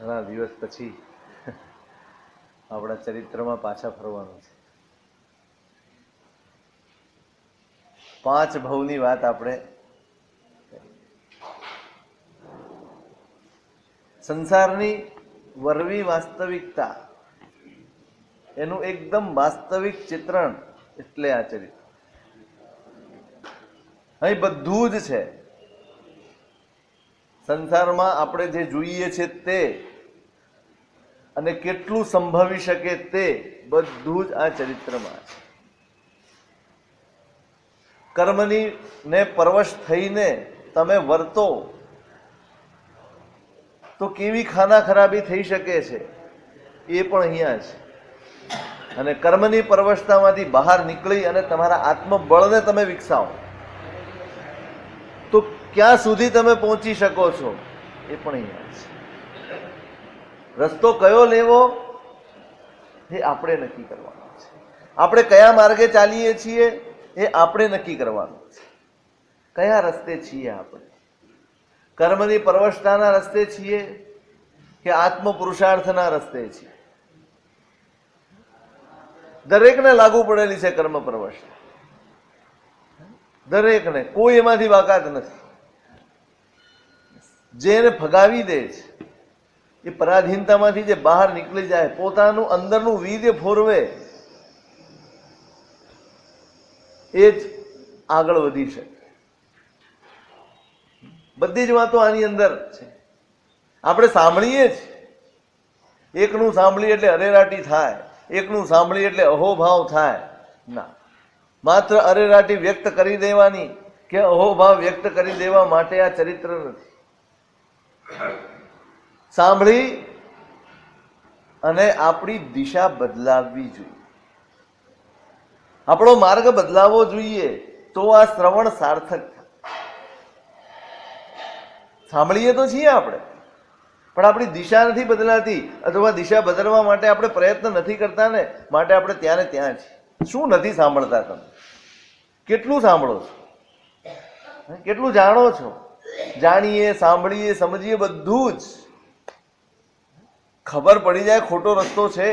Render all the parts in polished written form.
ઘણા દિવસ પછી આપણા ચરિત્રમાં પાછા ફરવાનું છે. 5 ભવની વાત આપણે સંસારની વરવી વાસ્તવિકતા એનું એકદમ વાસ્તવિક ચિત્રણ એટલે આ ચરિત્ર. અહીં બધું જ છે. સંસારમાં આપણે જે જોઈએ છે તે અને કેટલું સંભવી શકે તે બધું જ આ ચરિત્રમાં છે. કર્મની ને પરવશ થઈને તમે વર્તો તો કેવી ખાના ખરાબી થઈ શકે છે એ પણ અહીંયા છે. અને કર્મની પરવશતામાંથી બહાર નીકળી અને તમારા આત્મબળને તમે વિકસાવો તો ક્યાં સુધી તમે પહોંચી શકો છો એ પણ અહીંયા છે. રસ્તો કયો લેવો એ આપણે નક્કી કરવાનો છે. આપણે કયા માર્ગે ચાલીએ છીએ એ આપણે નક્કી કરવાનું છે. કયા રસ્તે છીએ આપણે? કર્મની પરવશતાના રસ્તે છીએ કે આત્મ પુરુષાર્થના રસ્તે છીએ? દરેકને લાગુ પડેલી છે કર્મ પરવશતા, દરેકને, કોઈ એમાંથી બાકાત નથી. જે એને ભગાવી દે છે એ પરાધીનતામાંથી જે બહાર નીકળી જાય, પોતાનું અંદરનું વીર્ય ફોરવે, એ જ આગળ વધી શકે. બધી જ વાતો આની અંદર છે. આપણે સાંભળીએ જ, એકનું સાંભળીએ એટલે અરેરાટી થાય, એકનું સાંભળીએ એટલે અહોભાવ થાય. ના, માત્ર અરેરાટી વ્યક્ત કરી દેવાની કે અહોભાવ વ્યક્ત કરી દેવા માટે આ ચરિત્ર નથી. સાંભળી અને આપણી દિશા બદલાવવી જોઈએ, આપણો માર્ગ બદલાવવો જોઈએ, તો આ શ્રવણ સાર્થક. સાંભળીએ તો છીએ આપણે, પણ આપણી દિશા નથી બદલાતી, અથવા દિશા બદલવા માટે આપણે પ્રયત્ન નથી કરતા ને, માટે આપણે ત્યાં ને ત્યાં છીએ. શું નથી સાંભળતા? તમે કેટલું સાંભળો છો? કેટલું જાણો છો? જાણીએ, સાંભળીએ, સમજીએ, બધું જ ખબર પડી જાય ખોટો રસ્તો છે,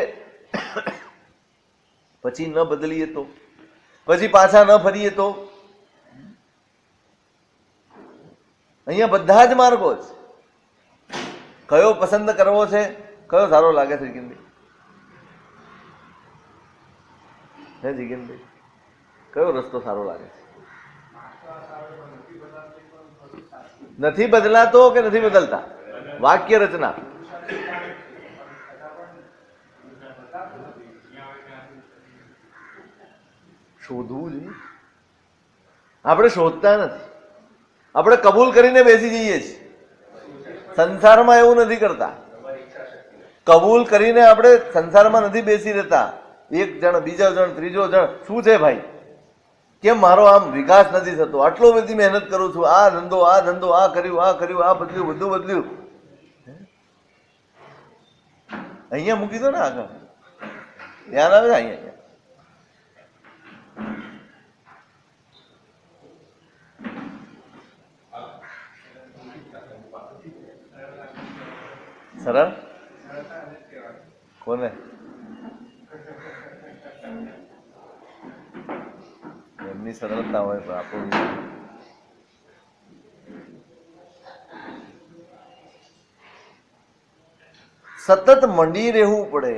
પછી ન બદલીએ તો, પછી પાછા ન ફરીએ તો. અહીંયા બધા જ માર્ગો છે. કયો પસંદ કરવો છે? કયો સારો લાગે છે જીગીનભાઈ? હે જીગીનભાઈ, કયો રસ્તો સારો લાગે છે? નથી બદલાતો કે નથી બદલતા? વાક્ય રચના શોધવું જોઈએ. આપણે શોધતા નથી, આપણે કબૂલ કરીને બેસી જઈએ છીએ. સંસારમાં એવું નથી કરતા. કબૂલ કરીને આપણે સંસારમાં નથી બેસી રહેતા. એક જણ, બીજો જણ, ત્રીજો જણ, શું છે ભાઈ, કેમ મારો આમ વિકાસ નથી થતો? આટલો બધી મહેનત કરું છું, આ ધંધો, આ ધંધો, આ કર્યું, આ કર્યું, આ બદલ્યું, બધું બદલ્યું. અહીંયા મૂકી દો ને, આગળ ધ્યાન આવે છે. અહીંયા સરળ કોને? એમની સરળતા હોય પણ આપણું સતત મંડી રહેવું પડે,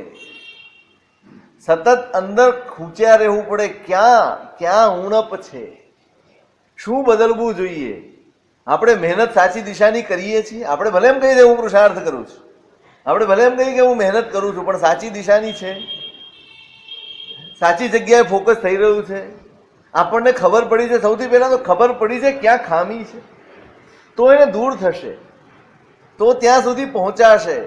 સતત અંદર ખૂંચ્યા રહેવું પડે. ક્યાં ઉણપ છે, શું બદલવું જોઈએ? આપણે મહેનત સાચી દિશાની કરીએ છીએ. આપણે ભલે એમ કહી દે હું પુરુષાર્થ કરું છું, આપણે ભલે એમ કહીએ કે હું મહેનત કરું છું, પણ સાચી દિશાની છે? સાચી જગ્યાએ ફોકસ થઈ રહ્યું છે? આપણને ખબર પડી છે, સૌથી પહેલા તો ખબર પડી છે ક્યાં ખામી છે, તો એને દૂર થશે, તો ત્યાં સુધી પહોંચાશે.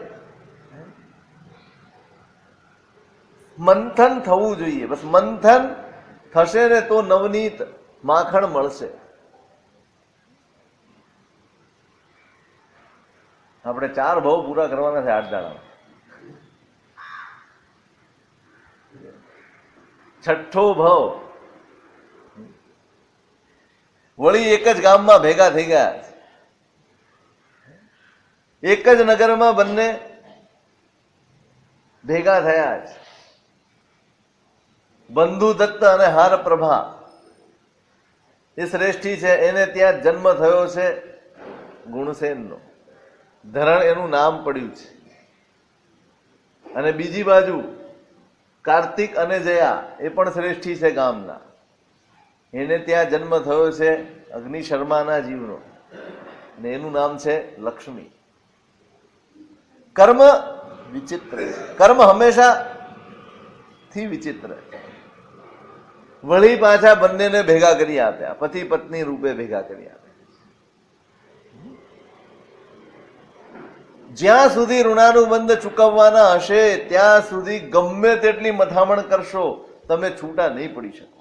મંથન થવું જોઈએ. બસ મંથન થશે ને તો નવનીત માખણ મળશે. આપણે 4 ભવ પૂરા કરવાના છે 8 દાડામાં. 6ઠ્ઠો ભવ. વળી એક જ ગામમાં ભેગા થઈ ગયા, એક જ નગરમાં બંને ભેગા થયા છે. બંધુ દત્ત અને હાર પ્રભા એ શ્રેષ્ઠી છે. એને ત્યાં જન્મ થયો છે ગુણસેનનો. ધરણ એનું નામ પડ્યું છે. અને બીજી બાજુ કાર્તિક અને જયા એ પણ શ્રેષ્ઠી છે ગામના. એને ત્યાં જન્મ થયો છે અગ્નિ શર્માના જીવનો, ને એનું નામ છે લક્ષ્મી. કર્મ વિચિત્ર છે. કર્મ હંમેશા થી વિચિત્ર. વળી પાછા બંનેને ભેગા કરી આપ્યા, પતિ પત્ની રૂપે ભેગા કરી આપ્યા. જ્યાં સુધી ઋણાનુબંધ ચૂકવવાના હશે ત્યાં સુધી ગમે તેટલી મથામણ કરશો તમે છૂટા નહીં પડી શકો.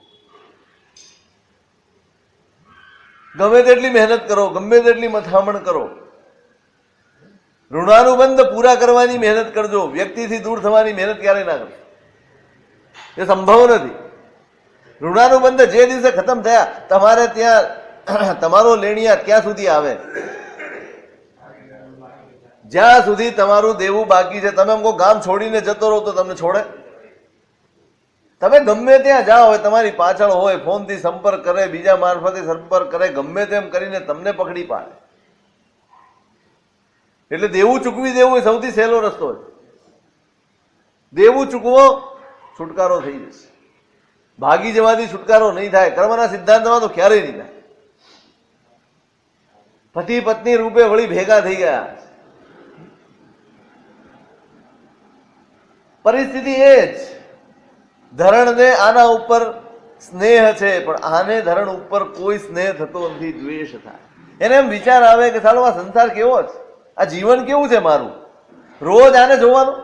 ગમે તેટલી મહેનત કરો, ગમે તેટલી મથામણ કરો, ઋણાનુબંધ પૂરા કરવાની મહેનત કરજો. વ્યક્તિથી દૂર થવાની મહેનત ક્યારેય ના કરશો, એ સંભવ નથી. ઋણાનુબંધ જે દિવસે ખતમ થયા તમારે ત્યાં તમારો લેણિયા ક્યાં સુધી આવે? જ્યાં સુધી તમારું દેવું બાકી છે. તમે એમ કહો ગામ છોડીને જતો રહો તો તમને છોડે? તમે ગમે ત્યાં જાઓ હોય, તમારી પાછળ હોય, ફોનથી સંપર્ક કરે, બીજા મારફતે સંપર્ક કરે, ગમે તેમ કરીને તમને પકડી પાડે. એટલે દેવું ચૂકવી દેવું એ સૌથી સહેલો રસ્તો છે. દેવું ચૂકવો, છુટકારો થઈ જશે. ભાગી જવાથી છુટકારો નહીં થાય. કર્મના સિદ્ધાંતમાં તો ક્યારેય નહીં થાય. પતિ પત્ની રૂપે વળી ભેગા થઈ ગયા. પરિસ્થિતિ એ જ. ધરણને આના ઉપર સ્નેહ છે, પણ આને ધરણ ઉપર કોઈ સ્નેહ થતો નથી, દ્વેષ થાય. એને એમ વિચાર આવે કે સાલો આ સંસાર કેવો છે, આ જીવન કેવું છે મારું, રોજ આને જોવાનું.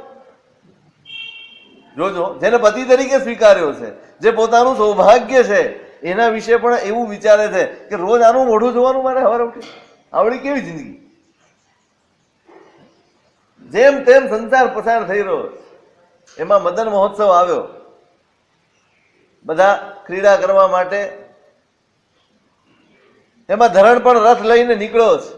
જોજો, જેને પતિ તરીકે સ્વીકાર્યો છે, જે પોતાનું સૌભાગ્ય છે, એના વિશે પણ એવું વિચારે છે કે રોજ આનું મોઢું જોવાનું મારે સવારે ઉઠી. આવડી કેવી જિંદગી! જેમ તેમ સંસાર પસાર થઈ રહ્યો. એમાં મદન મહોત્સવ આવ્યો, બધા ક્રીડા કરવા માટે. એમાં ધરણ પણ રથ લઈને નીકળ્યો છે.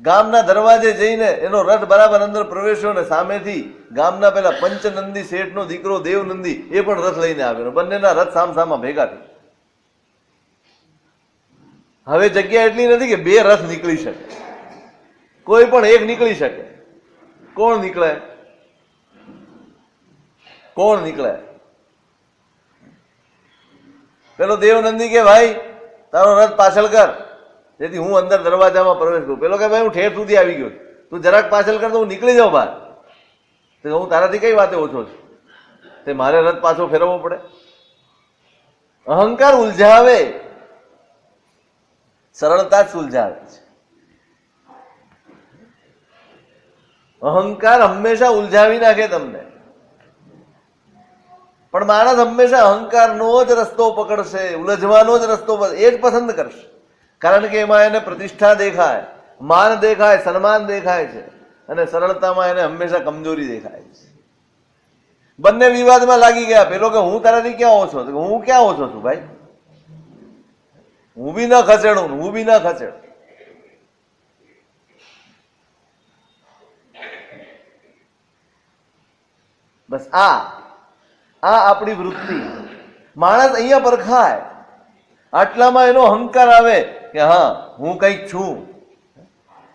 ગામના દરવાજે જઈને એનો રથ બરાબર અંદર પ્રવેશ્યો ને સામેથી ગામના પેલા પંચનંદી શેઠનો દીકરો દેવનંદી એ પણ રથ લઈને આવ્યો. બંનેના રથ સામસામા ભેગા થઈ. હવે જગ્યા એટલી નથી કે બે રથ નીકળી શકે, કોઈ પણ એક નીકળી શકે. કોણ નીકળે? કોણ નીકળે? પેલો દેવનંદી કે ભાઈ તારો રથ પાછળ કર, જેથી હું અંદર દરવાજામાં પ્રવેશ કરું. પેલો કે ભાઈ હું ઠેર સુધી આવી ગયો, તું જરાક પાછળ કર તો હું નીકળી જાઉં બહાર. તો હું તારાથી કઈ વાતે ઓછો છું, તે મારે રથ પાછો ફેરવવો પડે? અહંકાર ઉલઝાવે, સરળતા જ સુલઝાવે છે. અહંકાર હંમેશા ઉલઝાવી નાખે તમને. પણ માણસ હંમેશા અહંકારનો જ રસ્તો પકડશે, ઉલઝવાનો જ રસ્તો એ જ પસંદ કરશે. કારણ કે એમાં એને પ્રતિષ્ઠા દેખાય, માન દેખાય, સન્માન દેખાય છે, અને સરળતામાં એને હંમેશા કમજોરી દેખાય છે. બંને વિવાદમાં લાગી ગયા. પેલો કે હું તારાથી ક્યાં ઓછો છું? હું ક્યાં ઓછો છું ભાઈ? હું બી ના ખસેડું, હું બી ના ખસેડ. બસ આ આપણી વૃત્તિ. માણસ અહીંયા પરખાય. આટલામાં એનો અહંકાર આવે કે હા હું કંઈક છું.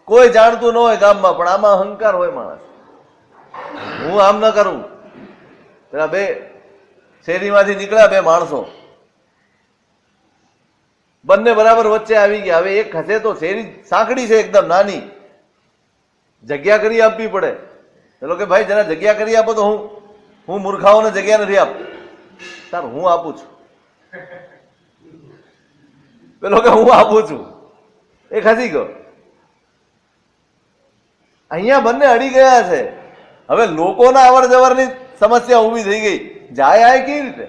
કોઈ જાણતું ન હોય ગામમાં, પણ આમાં અહંકાર હોય માણસ. હું આમ ન કરું. પેલા બે શેરીમાંથી નીકળ્યા બે માણસો, બંને બરાબર વચ્ચે આવી ગયા. હવે એક ખસે તો શેરી સાંકડી છે એકદમ નાની, જગ્યા કરી આપવી પડે. પેલો કે ભાઈ જરા જગ્યા કરી આપો. તો હું મૂર્ખાઓને જગ્યા નથી આપતો. સારું હું આપું છું. પેલો કે હું આપું છું. એ ખસી ગયો. અહીંયા બંને અડી ગયા છે. હવે લોકોના અવર જવરની સમસ્યા ઊભી થઈ ગઈ. જાય કેવી રીતે?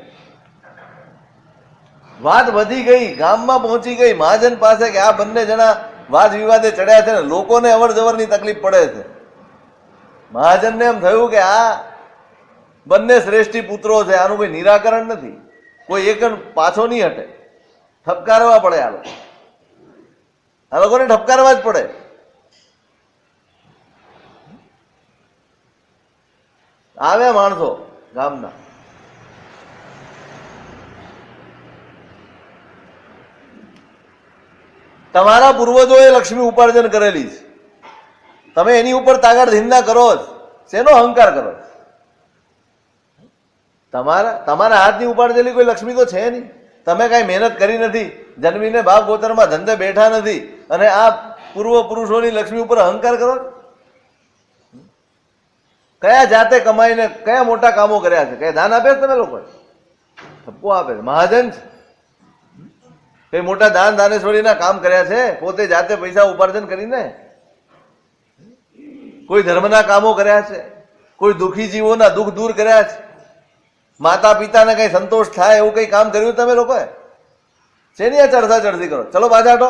વાત વધી ગઈ, ગામમાં પહોંચી ગઈ મહાજન પાસે કે આ બંને જણા વાદ વિવાદે ચડ્યા છે ને લોકોને અવર જવરની તકલીફ પડે છે. મહાજનને એમ થયું કે આ બંને શ્રેષ્ઠી પુત્રો છે, આનું કોઈ નિરાકરણ નથી. કોઈ એક પાછો નહીં હટે. ઠપકારવા પડે. આ લોકોને ઠપકારવા જ પડે. આવે માણસો ગામના, તમારા પૂર્વજોએ લક્ષ્મી ઉપાર્જન કરેલી છે, તમે એની ઉપર તાગડ ધીંધા કરો જ, શેનો અહંકાર કરો? તમારા હાથની ઉપાડેલી કોઈ લક્ષ્મી તો છે નહીં. તમે કઈ મહેનત કરી નથી, જન્મીને બાપ ગોતરમાં ધંધે બેઠા નથી, અને આ પૂર્વ પુરુષોની લક્ષ્મી ઉપર અહંકાર કરો? કયા જાતે કમાઈને કયા મોટા કામો કર્યા છે? કયા દાન આપે તમે લોકો? ઠપકો આપે છે, મહાજન છે. કઈ મોટા દાન દાનેશ્વરીના કામ કર્યા છે? પોતે જાતે પૈસા ઉપાર્જન કરીને કોઈ ધર્મના કામો કર્યા છે? કોઈ દુઃખી જીવોના દુઃખ દૂર કર્યા છે? માતા પિતાને કઈ સંતોષ થાય એવું કઈ કામ કર્યું તમે લોકોએ? શેની આ ચડતા ચડતી કરો? ચલો પાછા હટો.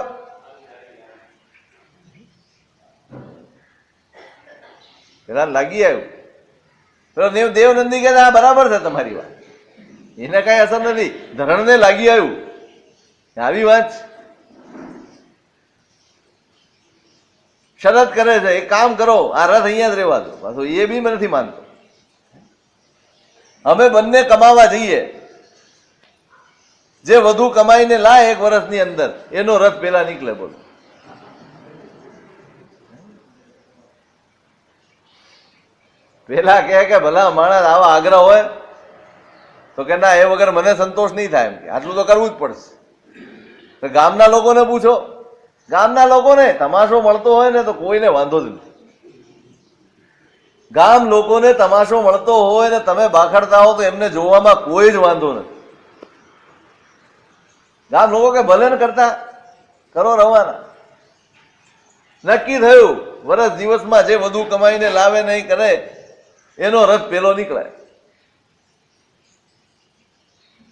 પેલા લાગી આવ્યું, પેલો દેવનંદી કે આ બરાબર છે તમારી વાત, એને કઈ અસર નથી, ધરણને લાગી આવ્યું. આવી વાત શરત કરે છે, એક કામ કરો, આ રથ અહીંયા જ રહેવા દો. પાછો એ બી મેં નથી માનતો. અમે બંને કમાવા જઈએ, જે વધુ કમાઈને લાય એક વર્ષની અંદર એનો રથ પેલા નીકળે. બોલો, પેલા કે ભલા માણસ આવા આગ્રહ હોય તો કે ના, એ વગર મને સંતોષ નહીં થાય, એમ કે આટલું તો કરવું જ પડશે. તો ગામના લોકોને પૂછો, ગામના લોકોને તમાશો મળતો હોય ને તો કોઈને વાંધો જ નથી. ગામ લોકોને તમાશો મળતો હોય ને તમે બાખડતા હો તો એમને જોવામાં કોઈ જ વાંધો નથી. ગામ લોકો કે ભલે ને કરતા કરો, રવાના. નક્કી થયું, વર્ષ દિવસમાં જે વધુ કમાઈને લાવે નહીં કરે એનો રથ પેલો નીકળાય.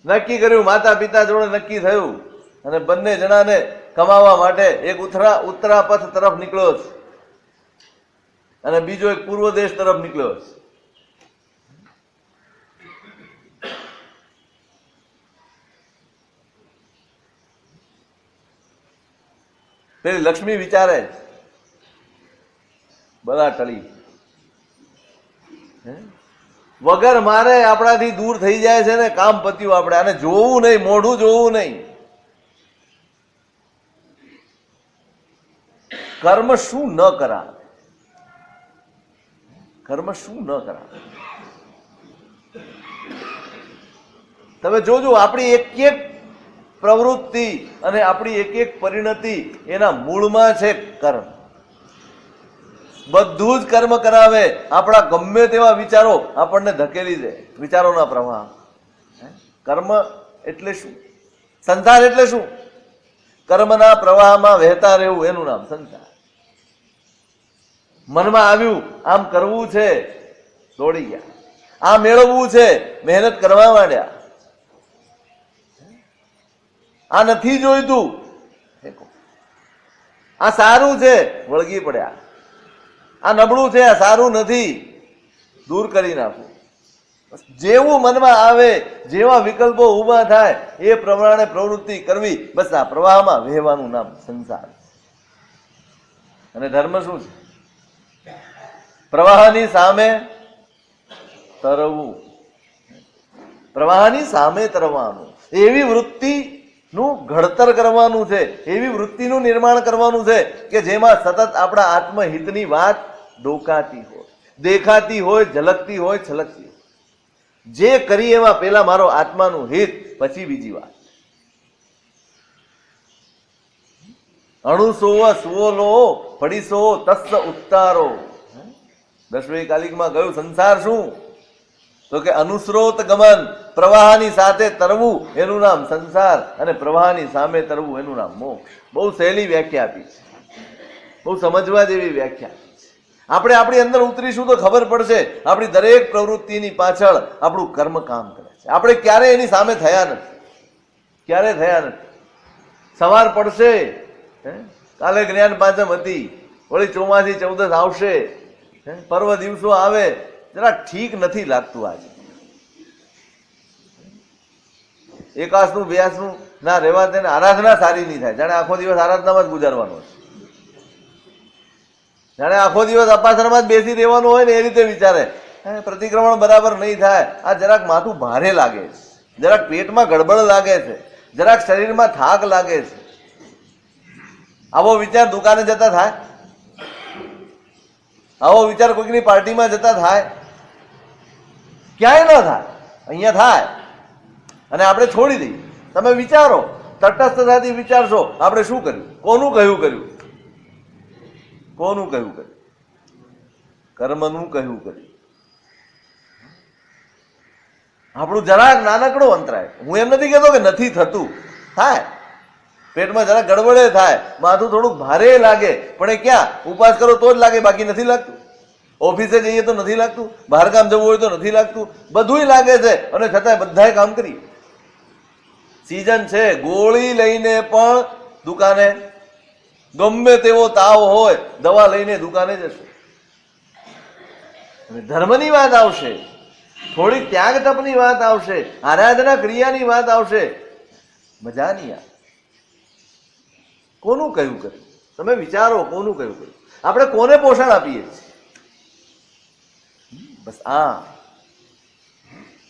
નક્કી કર્યું, માતા પિતા જોડે નક્કી થયું, અને બંને જણાને કમાવા માટે એક ઉત્તરાપથ તરફ નીકળ્યો છે અને બીજો એક પૂર્વ દેશ તરફ નીકળ્યો છે. પેલી લક્ષ્મી વિચારે બધા ટળી, વગર મારે આપણાથી દૂર થઈ જાય છે ને કામ પત્યું. આપણે આને જોવું નહીં, મોઢું જોવું નહીં. કર્મ શું ન કરા, કર્મ શું ન કરા. તમે જોજો, આપણી એક એક પ્રવૃત્તિ અને આપણી એક એક પરિણતિ એના મૂળમાં છે કર્મ. બધું જ કર્મ કરાવે. આપણા ગમે તેવા વિચારો આપણને ધકેલી દે, વિચારોના પ્રવાહ. કર્મ એટલે શું? સંસાર એટલે શું? કર્મના પ્રવાહમાં વહેતા રહેવું, એનું નામ સંસાર. મનમાં આવ્યું આમ કરવું છે, દોડી ગયા. આ મેળવવું છે, મહેનત કરવા માંડ્યા. આ નથી જોઈતું, આ સારું છે, વળગી પડ્યા. આ નબળું છે, આ સારું નથી, દૂર કરી નાખવું. જેવું મનમાં આવે, જેવા વિકલ્પો ઉભા થાય એ પ્રમાણે પ્રવૃત્તિ કરવી. બસ આ પ્રવાહમાં વહેવાનું નામ સંસાર. અને ધર્મ શું છે? પ્રવાહની સામે તરવું, પ્રવાહની સામે તરવાનું. એવી વૃત્તિનું ઘડતર કરવાનું છે, એવી વૃત્તિનું નિર્માણ કરવાનું છે કે જેમાં સતત આપણા આત્મહિતની વાત ડોકાતી હોય, દેખાતી હોય, ઝલકતી હોય, છલકતી હોય. જે કરી એમાં પેલા મારો આત્માનું હિત, પછી બીજી વાત. અણુસો સુવો લો પડીસો તસ્સ ઉત્તારો. દસમી કાલિકમાં કહ્યું સંસાર શું? તો કે અનુસ્રોત ગમન, પ્રવાહની સાથે તરવું એનું નામ સંસાર, અને પ્રવાહની સામે તરવું એનું નામ મોક્ષ. બહુ સહેલી વ્યાખ્યા આપી છે, બહુ સમજવા જેવી વ્યાખ્યા. આપણે આપણી અંદર ઉતરીશું તો ખબર પડશે આપણી દરેક પ્રવૃત્તિની પાછળ આપણું કર્મ કામ કરે છે. આપણે ક્યારે એની સામે થયા નથી, ક્યારે થયા નથી. સવાર પડશે, કાલે જ્ઞાન પાંચમ હતી, વળી ચોમાસી ચૌદસ આવશે, પર્વ દિવસો આવે, જરા ઠીક નથી લાગતું. આજે એકાસનું વ્યાસનું ના રહેવા દે, આરાધના સારી નહીં થાય. જાણે આખો દિવસ આરાધનામાં જ ગુજારવાનો છે, જાણે આખો દિવસ અપાસરમાં જ બેસી રહેવાનું હોય ને એ રીતે વિચારે. પ્રતિક્રમણ બરાબર નહીં થાય, આ જરાક માથું ભારે લાગે છે, જરાક પેટમાં ગડબડ લાગે છે, જરાક શરીરમાં થાક લાગે છે, આવો વિચાર દુકાને જતા થાય? આવો વિચાર કોઈકની પાર્ટીમાં જતા થાય? ક્યાંય ન થાય, અહીંયા થાય અને આપણે છોડી દઈએ. તમે વિચારો, તટસ્થતાથી વિચારશો આપણે શું કર્યું, કોનું કહ્યું કર્યું, કોનું કહ્યું કર્યું, કર્મનું કહ્યું કર્યું. આપણું જરાક નાનકડો અંતરાય, હું એમ નથી કહેતો કે નથી થતું, થાય, પેટમાં જરાક ગડબડે થાય, માથું થોડુંક ભારે લાગે, પણ એ ક્યાં ઉપવાસ કરો તો જ લાગે, બાકી નથી લાગતું. ઓફિસે જઈએ તો નથી લાગતું, બહાર કામ જવું હોય તો નથી લાગતું, બધુંય લાગે છે અને છતાંય બધાય કામ કરીએ. સિઝન છે, ગોળી લઈને પણ દુકાને, ગમે તેવો તાવ હોય દવા લઈને દુકાને જશે. ધર્મની વાત આવશે, થોડીક ત્યાગ તપની વાત આવશે, આરાધના ક્રિયાની વાત આવશે, મજા નહીં આવે. કોનું કયું કર્યું? તમે વિચારો, કોનું કયું કર્યું? આપણે કોને પોષણ આપીએ છીએ? બસ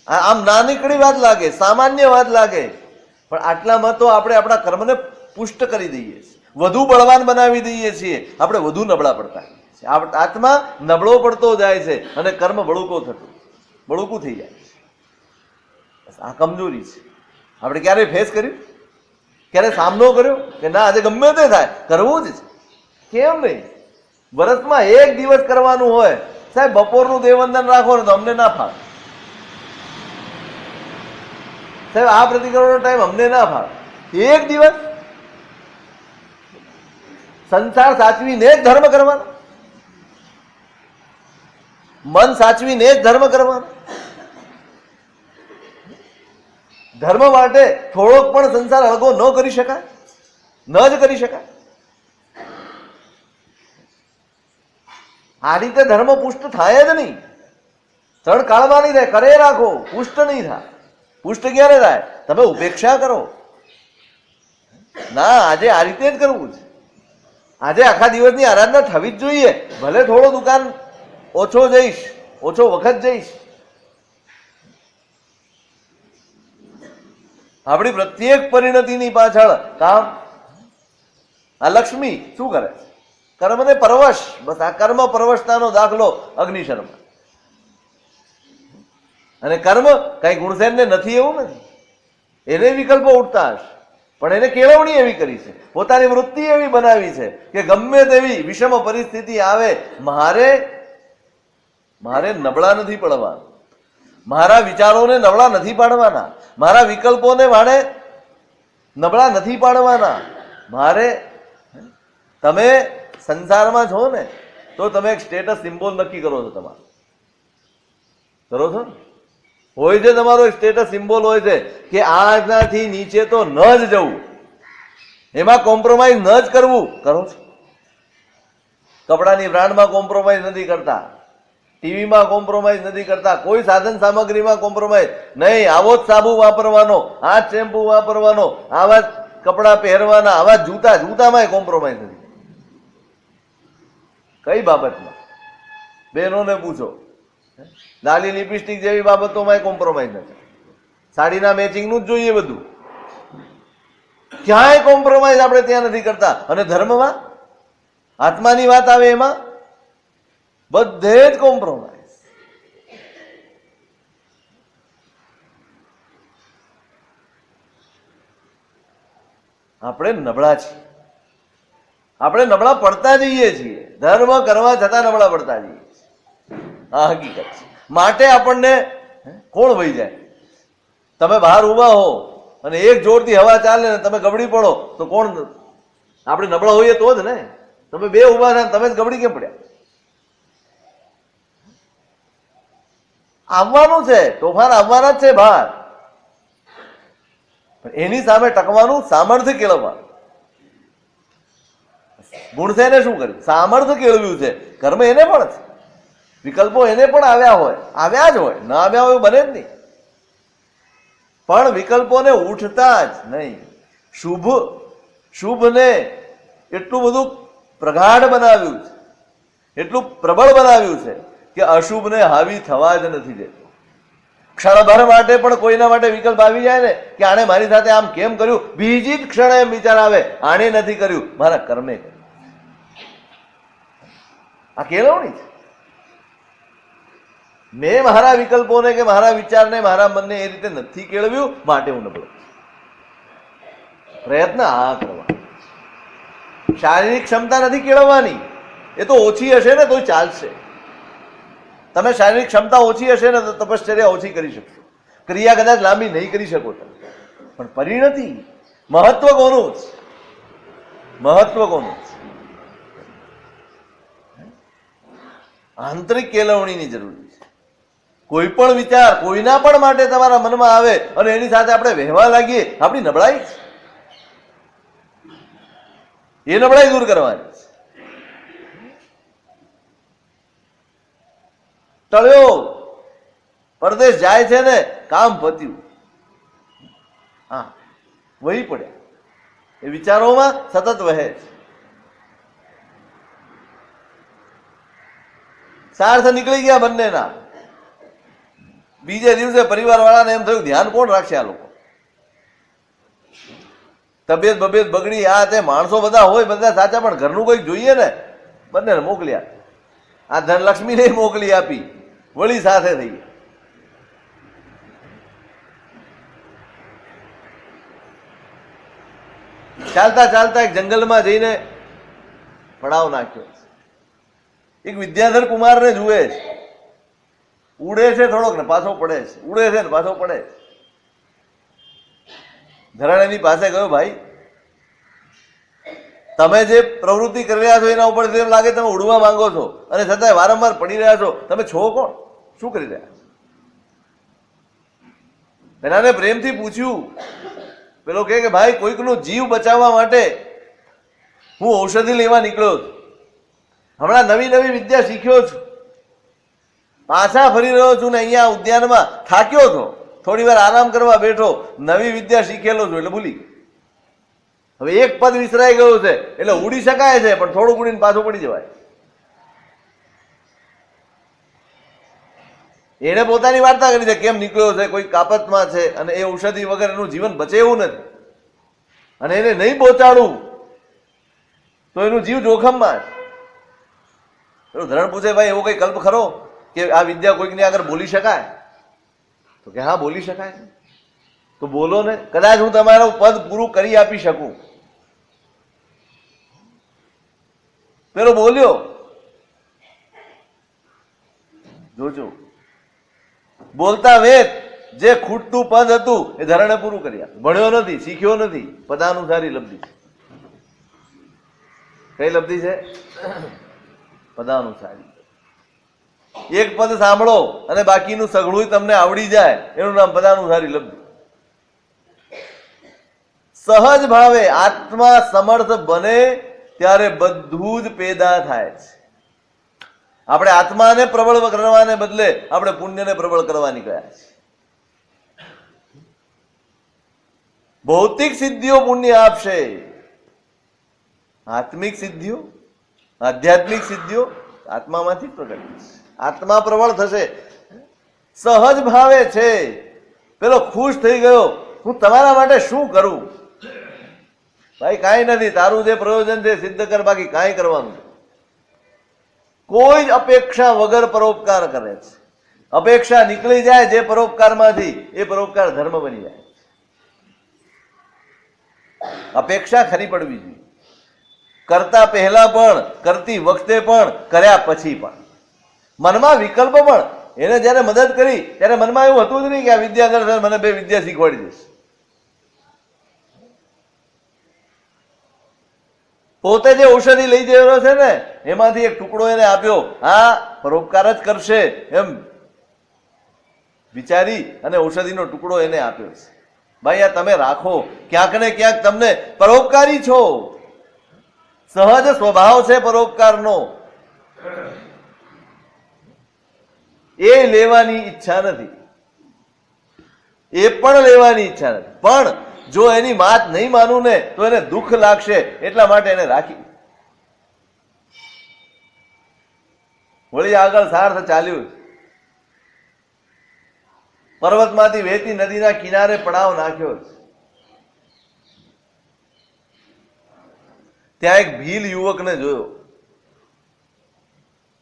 આમ નાનકડી વાત લાગે, સામાન્ય વાત લાગે, પણ આટલામાં તો આપણે આપણા કર્મને પુષ્ટ કરી દઈએ છીએ, વધુ બળવાન બનાવી દઈએ છીએ, આપણે વધુ નબળા પડતા છીએ. આત્મા નબળો પડતો જાય છે અને કર્મ બળુકું થઈ જાય છે. બસ આ કમજોરી છે. આપણે ક્યારે ફેસ કર્યું, ક્યારે સામનો કર્યો કે ના આજે ગમે તે થાય કરવું જ છે? કેમ નહીં? વર્ષમાં એક દિવસ કરવાનું હોય, સાહેબ બપોરનું દેવવંદન રાખો ને તો અમને ના ફાવે, સાહેબ આ પ્રતિક્રમણનો ટાઈમ અમને ના ફાવે. એક દિવસ સંસાર સાચવીને જ ધર્મ કરવાનો, મન સાચવીને જ ધર્મ કરવાનો. ધર્મ માટે થોડોક પણ સંસાર અળગો ન કરી શકાય, ન જ કરી શકાય. આ રીતે ધર્મ પુષ્ટ થાય જ નહીં. ત્રણ કાળમાં નહીં થાય, કરે રાખો, પુષ્ટ નહીં થાય. પુષ્ટ ક્યારે થાય? તમે ઉપેક્ષા કરો. ના, આજે આ રીતે જ કરવું છે. આજે આખા દિવસની આરાધના થવી જ જોઈએ. ભલે થોડો દુકાન ઓછો જઈશ, ઓછો વખત જઈશ. આપણી પ્રત્યેક પરિણતિની પાછળ કામ. આ લક્ષ્મી શું કરે? કર્મને પરવશ. બસ આ કર્મ પરવશતાનો દાખલો અગ્નિશર્મા. અને કર્મ કઈ ગુણસેનને નથી એવું નથી, એને વિકલ્પો ઉઠતા હશે, પણ એને કેળવણી એવી કરી છે, પોતાની વૃત્તિ એવી બનાવી છે કે ગમે તેવી વિષમ પરિસ્થિતિ આવે, મારે નબળા નથી પડવાના, મારા વિચારોને નબળા નથી પાડવાના, મારા વિકલ્પોને મારે નબળા નથી પાડવાના. મારે, તમે સંસારમાં છો ને તો તમે એક સ્ટેટસ સિમ્બોલ નક્કી કરો છો, તમારો કરો છો ને, હોય છે તમારો એક સ્ટેટસ સિમ્બોલ હોય છે કે આનાથી નીચે તો ન જ જવું, એમાં કોમ્પ્રોમાઇઝ ન જ કરવું. કરો છો? કપડાની બ્રાન્ડમાં કોમ્પ્રોમાઇઝ નથી કરતા, ટીવીમાં કોમ્પ્રોમાઇઝ નથી કરતા, કોઈ સાધન સામગ્રીમાં કોમ્પ્રોમાઇઝ નહીં. આવો જ સાબુ વાપરવાનો, આ જ શેમ્પુ વાપરવાનો, આવા જ કપડાં પહેરવાના, આવા જ જૂતામાં કોમ્પ્રોમાઇઝ નથી. કઈ બાબતમાં? બહેનોને પૂછો, લાલી લિપસ્ટિક જેવી બાબતોમાં કોમ્પ્રોમાઇઝ નથી. સાડીના મેચિંગનું જ જોઈએ બધું, ક્યાંય કોમ્પ્રોમાઇઝ આપણે ત્યાં નથી કરતા. અને ધર્મમાં આત્માની વાત આવે એમાં બધે જ કોમ્પ્રોમાઇઝ. આપણે નબળા છીએ, આપણે નબળા પડતા જઈએ છીએ, ધર્મ કરવા છતાં નબળા પડતા જઈએ છીએ. આ હકીકત છે. માટે આપણને કોણ વહી જાય? તમે બહાર ઉભા હો અને એક જોરથી હવા ચાલે ને તમે ગબડી પડો તો કોણ? આપણે નબળા હોઈએ તો જ ને. તમે બે ઉભા થાય તમે જ ગબડી કેમ પડ્યા? આવવાનું છે, તોફાન આવવાના જ છે બહાર, એની સામે ટકવાનું સામર્થ્ય કેળવવાનું. ગુણસેને શું કર્યું? સામર્થ્ય કેળવ્યું છે. કર્મ એને પણ છે, વિકલ્પો એને પણ આવ્યા હોય, આવ્યા જ હોય, ના આવ્યા હોય બને જ નહીં. પણ વિકલ્પોને ઉઠતા જ નહીં. શુભને એટલું બધું પ્રગાઢ બનાવ્યું છે, એટલું પ્રબળ બનાવ્યું છે કે અશુભને હાવી થવા જ નથી દેતો. ક્ષણભર માટે પણ કોઈના માટે વિકલ્પ આવી જાય ને કે આણે મારી સાથે આમ કેમ કર્યું, બીજી જ ક્ષણે એમ વિચાર આવે આણે નથી કર્યું, મારા કર્મે કર્યું. આ કેળવણી છે. મેં મારા વિકલ્પોને કે મારા વિચારને મારા મનને એ રીતે નથી કેળવ્યું, માટે હું નબળો. પ્રયત્ન આ કરવા. શારીરિક ક્ષમતા નથી કેળવવાની, એ તો ઓછી હશે ને તો ચાલશે. તમે શારીરિક ક્ષમતા ઓછી હશે ને તો તપશ્ચર્યા ઓછી કરી શકશો, ક્રિયા કદાચ લાંબી નહીં કરી શકો તમે, પણ પરિણતિ મહત્વ કોનું છે? મહત્વ કોનું છે? આંતરિક કેળવણીની જરૂરી છે. કોઈ પણ વિચાર કોઈના પણ માટે તમારા મનમાં આવે અને એની સાથે આપણે વહેવા લાગીએ, આપણી નબળાઈ છે. એ નબળાઈ દૂર કરવાની છે. ટળ્યો પરદેશ જાય છે ને, કામ પત્યું, હા વહી પડ્યા, એ વિચારોમાં સતત વહે છે. સાર્થ નીકળી ગયા બંનેના. બીજે દિવસે પરિવાર વાળાને એમ થયું ધ્યાન કોણ રાખશે આ લોકો, તબિયત બબિયત બગડી, આ તે માણસો બધા હોય બધા સાચા, પણ ઘરનું કંઈક જોઈએ ને, બંને મોકલ્યા. આ ધનલક્ષ્મીને મોકલી આપી, વળી સાથે થઈ. ચાલતા ચાલતા એક જંગલમાં જઈને પડાવ નાખ્યો. એક વિદ્યાધર કુમારને જુએ છે, ઉડે છે થોડોક ને પાછો પડે છે, ઉડે છે ને પાછો પડે છે. ધરણ એની પાસે ગયો, ભાઈ તમે જે પ્રવૃત્તિ કરી રહ્યા છો એના ઉપર એમ લાગે તમે ઉડવા માંગો છો અને છતાંય વારંવાર પડી રહ્યા છો, તમે છો કોણ, શું કરી રહ્યા છો? પેલાને પ્રેમથી પૂછ્યું. પેલો કહે કે ભાઈ કોઈકનો જીવ બચાવવા માટે હું ઔષધિ લેવા નીકળ્યો છું, હમણાં નવી નવી વિદ્યા શીખ્યો છું, પાછા ફરી રહ્યો છું ને અહીંયા ઉદ્યાનમાં થાક્યો છો, થોડી વાર આરામ કરવા બેઠો, નવી વિદ્યા શીખેલો છું એટલે ભૂલી ગયો. હવે એક પદ વિસરાઈ ગયું છે એટલે ઉડી શકાય છે, પણ થોડું ઉડીને પાછું પડી જવાય. એને પોતાની વાર્તા કરી છે, કેમ નીકળ્યો છે, કોઈ કાપતમાં છે અને એ ઔષધિ વગર એનું જીવન બચે એવું નથી, અને એને નહીં પહોંચાડવું તો એનું જીવ જોખમમાં છે. ધરણ પૂછે ભાઈ એવો કઈ કલ્પ ખરો કે આ વિદ્યા કોઈકની આગળ બોલી શકાય? તો કે હા બોલી શકાય. તો બોલો ને, કદાચ હું તમારું પદ પૂરું કરી આપી શકું. પેલો બોલ્યો, જોજો બોલતા વેત જે ખૂટતું પદ હતું એ ધરણે પૂરું કરી આપ્યું. ભણ્યો નથી, શીખ્યો નથી, પદાનુસારી લબ્ધિ છે. કઈ લબ્ધિ છે? પદાનુસારી. એક પદ સાંભળો અને બાકીનું સઘળું તમને આવડી જાય, એનું નામ પદાનુસારી લબ્ધિ. સહજ ભાવે આત્મા સમર્થ બને ત્યારે બધું જ પેદા થાય છે. આપણે આત્માને પ્રબળ કરવાને બદલે આપણે પુણ્યને પ્રબળ કરવાની ગયા છે. ભૌતિક સિદ્ધિઓ પુણ્ય આપશે, આત્મિક સિદ્ધિઓ આધ્યાત્મિક સિદ્ધિઓ આત્મામાંથી પ્રગટ થશે, આત્મા પ્રબળ થશે. સહજ ભાવે છે. પેલો ખુશ થઈ ગયો, હું તમારા માટે શું કરું? ભાઈ કાંઈ નથી, તારું જે પ્રયોજન છે સિદ્ધ કર, બાકી કાંઈ કરવાનું. કોઈ જ અપેક્ષા વગર પરોપકાર કરે છે. અપેક્ષા નીકળી જાય જે પરોપકારમાંથી, એ પરોપકાર ધર્મ બની જાય. અપેક્ષા ખરી પડવી જોઈએ, કરતા પહેલા પણ, કરતી વખતે પણ, કર્યા પછી પણ. મનમાં વિકલ્પ પણ. એને જયારે મદદ કરી ત્યારે મનમાં એવું હતું જ નહીં કે આ વિદ્યાધર મને 2 વિદ્યા શીખવાડી દેશે. પોતે જે ઔષધિ લઈ જયેલો છે ને એમાંથી એક ટુકડો એને આપ્યો, આ પરોપકાર જ કરશે એમ વિચારી અને ઔષધિનો ટુકડો એને આપ્યો છે. ભાઈ આ તમે રાખો, ક્યાંક ને ક્યાંક તમને પરોપકારી છો. સહજ સ્વભાવ છે પરોપકારનો. એ લેવાની ઈચ્છા નથી, એ પણ લેવાની ઈચ્છા નથી, પણ જો એની વાત નહીં માનું ને તો એને દુઃખ લાગશે, એટલા માટે એને રાખી. વળી આગળ સાર્થ ચાલ્યું. પર્વતમાંથી વહેતી નદીના કિનારે પડાવ નાખ્યો. ત્યાં એક ભીલ યુવકને જોયો.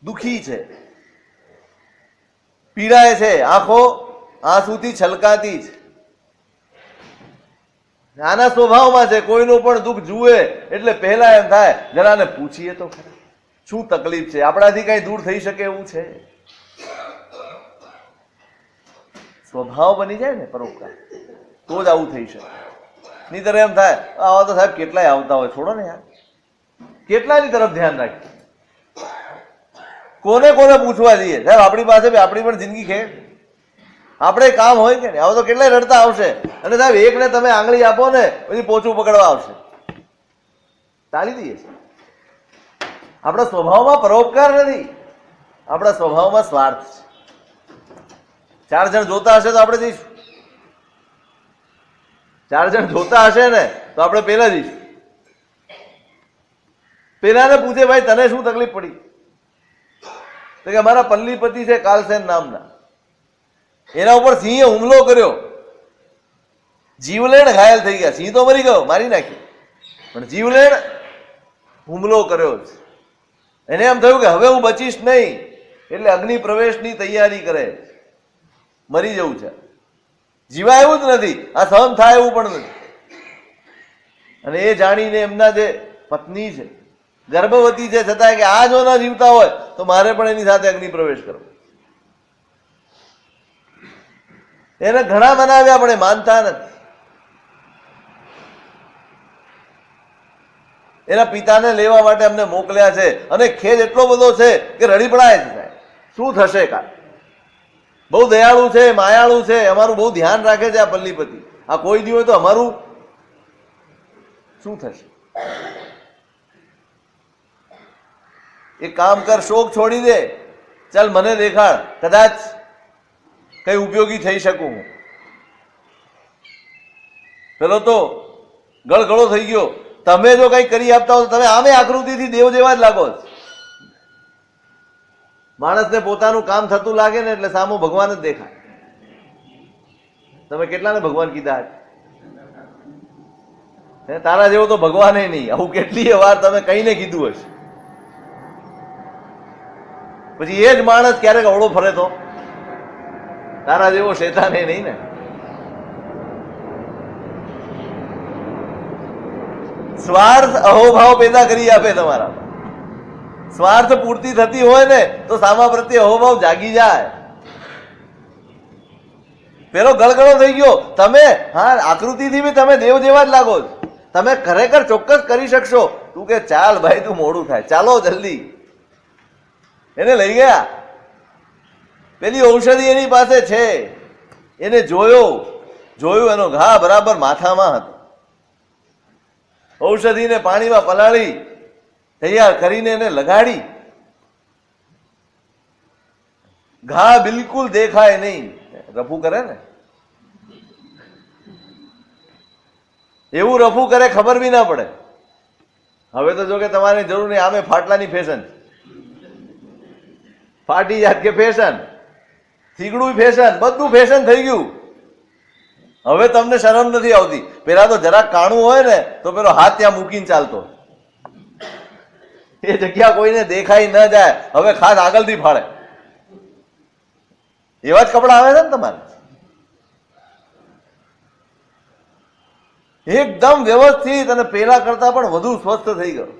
દુખી છે, પીડાય છે, આંખો આંસુથી છલકાતી છે. આના સ્વભાવમાં છે, કોઈનું પણ દુઃખ જુએ એટલે પહેલા એમ થાય જરાને પૂછીએ તો ખરા શું તકલીફ છે, આપણાથી કઈ દૂર થઈ શકે એવું છે. સ્વભાવ બની જાય ને પરોપકાર, તો જ આવું થઈ શકે. નહીંતર એમ થાય આવા તો સાહેબ કેટલાય આવતા હોય, છોડો ને યાર, કેટલાની તરફ ધ્યાન રાખીએ, કોને કોને પૂછવા જઈએ સાહેબ, આપણી પાસે આપણી પણ જિંદગી છે, આપણે કામ હોય કે નહીં. આવો તો કેટલાય રડતા આવશે, અને સાહેબ એકને તમે આંગળી આપો ને પછી પોચું પકડવા આવશે, ચાલી દઈએ. આપણા સ્વભાવમાં પરોપકાર નથી, આપણા સ્વભાવમાં સ્વાર્થ છે. 4 જણ જોતા હશે તો આપણે જઈશું, 4 જણ જોતા હશે ને તો આપણે પેલા જઈશું. પેલાને પૂછે ભાઈ તને શું તકલીફ પડી, તો કે અમારા પલ્લીપતિ છે કાલસેન નામના, એના ઉપર સિંહે હુમલો કર્યો, જીવલેણ ઘાયલ થઈ ગયા. સિંહ તો મરી ગયો, મારી નાખ્યો, પણ જીવલેણ હુમલો કર્યો છે. એને એમ થયું કે હવે હું બચીશ નહીં, એટલે અગ્નિ પ્રવેશની તૈયારી કરે, મરી જવું છે. જીવાય એવું જ નથી, આ સહન થાય એવું પણ નથી. અને એ જાણીને એમના જે પત્ની છે ગર્ભવતી છે, છતાં કે આ જો ના જીવતા હોય તો મારે પણ એની સાથે અગ્નિ પ્રવેશ કરવો. એને ઘણા મનાવ્યા પણ એ માનતા નથી. એના પિતાને લેવા માટે અમને મોકલ્યા છે, અને ખેદ એટલો બધો છે કે રડી પડાય છે. શું થશે કા, બહુ દયાળુ છે, માયાળુ છે, અમારું બહુ ધ્યાન રાખે છે આ પલ્લીપતિ, આ કોઈ દી હોય તો અમારું શું થશે. એક કામ કર, શોક છોડી દે, ચાલ મને દેખાડ, કદાચ કઈ ઉપયોગી થઈ શકું હું. પેલો તો ગળગળો થઈ ગયો, તમે જો કઈ કરી આપતા હો તો તમે આમે આકૃતિથી દેવ જેવા જ લાગો. માણસને પોતાનું કામ થતું લાગે ને એટલે સામો ભગવાન જ દેખાય. તમે કેટલાને ભગવાન કીધા હે, તારા જેવો તો ભગવાન નહીં. આવું કેટલી વાર તમે કઈને કીધું હશે, પછી એ જ માણસ ક્યારેક અવળો ફરે તો તારા જેવો શેતાન નહીં ને. સ્વાર્થ અહોભાવ પેદા કરી આપે તમારા. સ્વાર્થ પૂર્તિ થતી હોય ને તો સામા પ્રત્યે અહોભાવ જાગી જાય. પેલો ગળગળો થઈ ગયો, તમે હા આકૃતિથી બી તમે દેવ જેવા જ લાગો છો, તમે ખરેખર ચોક્કસ કરી શકશો. તું કે ચાલ ભાઈ, તું મોડું થાય, ચાલો જલ્દી. એને લઈ ગયા. પેલી ઔષધિ એની પાસે છે, એને જોયું એનો ઘા બરાબર માથામાં હતો. ઔષધિને પાણીમાં પલાળી તૈયાર કરીને એને લગાડી. ઘા બિલકુલ દેખાય નહીં. રફુ કરે ને એવું રફુ કરે, ખબર બી ના પડે. હવે તો જો કે તમારી જરૂર નહીં, આમે ફાટલાની ફેશન, ફાટી જાત કે ફેશન, થીગડું ફેશન, બધું ફેશન થઈ ગયું. હવે તમને શરમ નથી આવતી. પેલા તો જરાક કાણું હોય ને તો પેલો હાથ ત્યાં મૂકીને ચાલતો, એ જગ્યા કોઈને દેખાઈ ન જાય. હવે ખાસ આગળથી ફાળે. એવા જ કપડા આવે છે ને તમારે, એકદમ વ્યવસ્થિત, અને પેલા કરતા પણ વધુ સ્વસ્થ થઈ ગયો.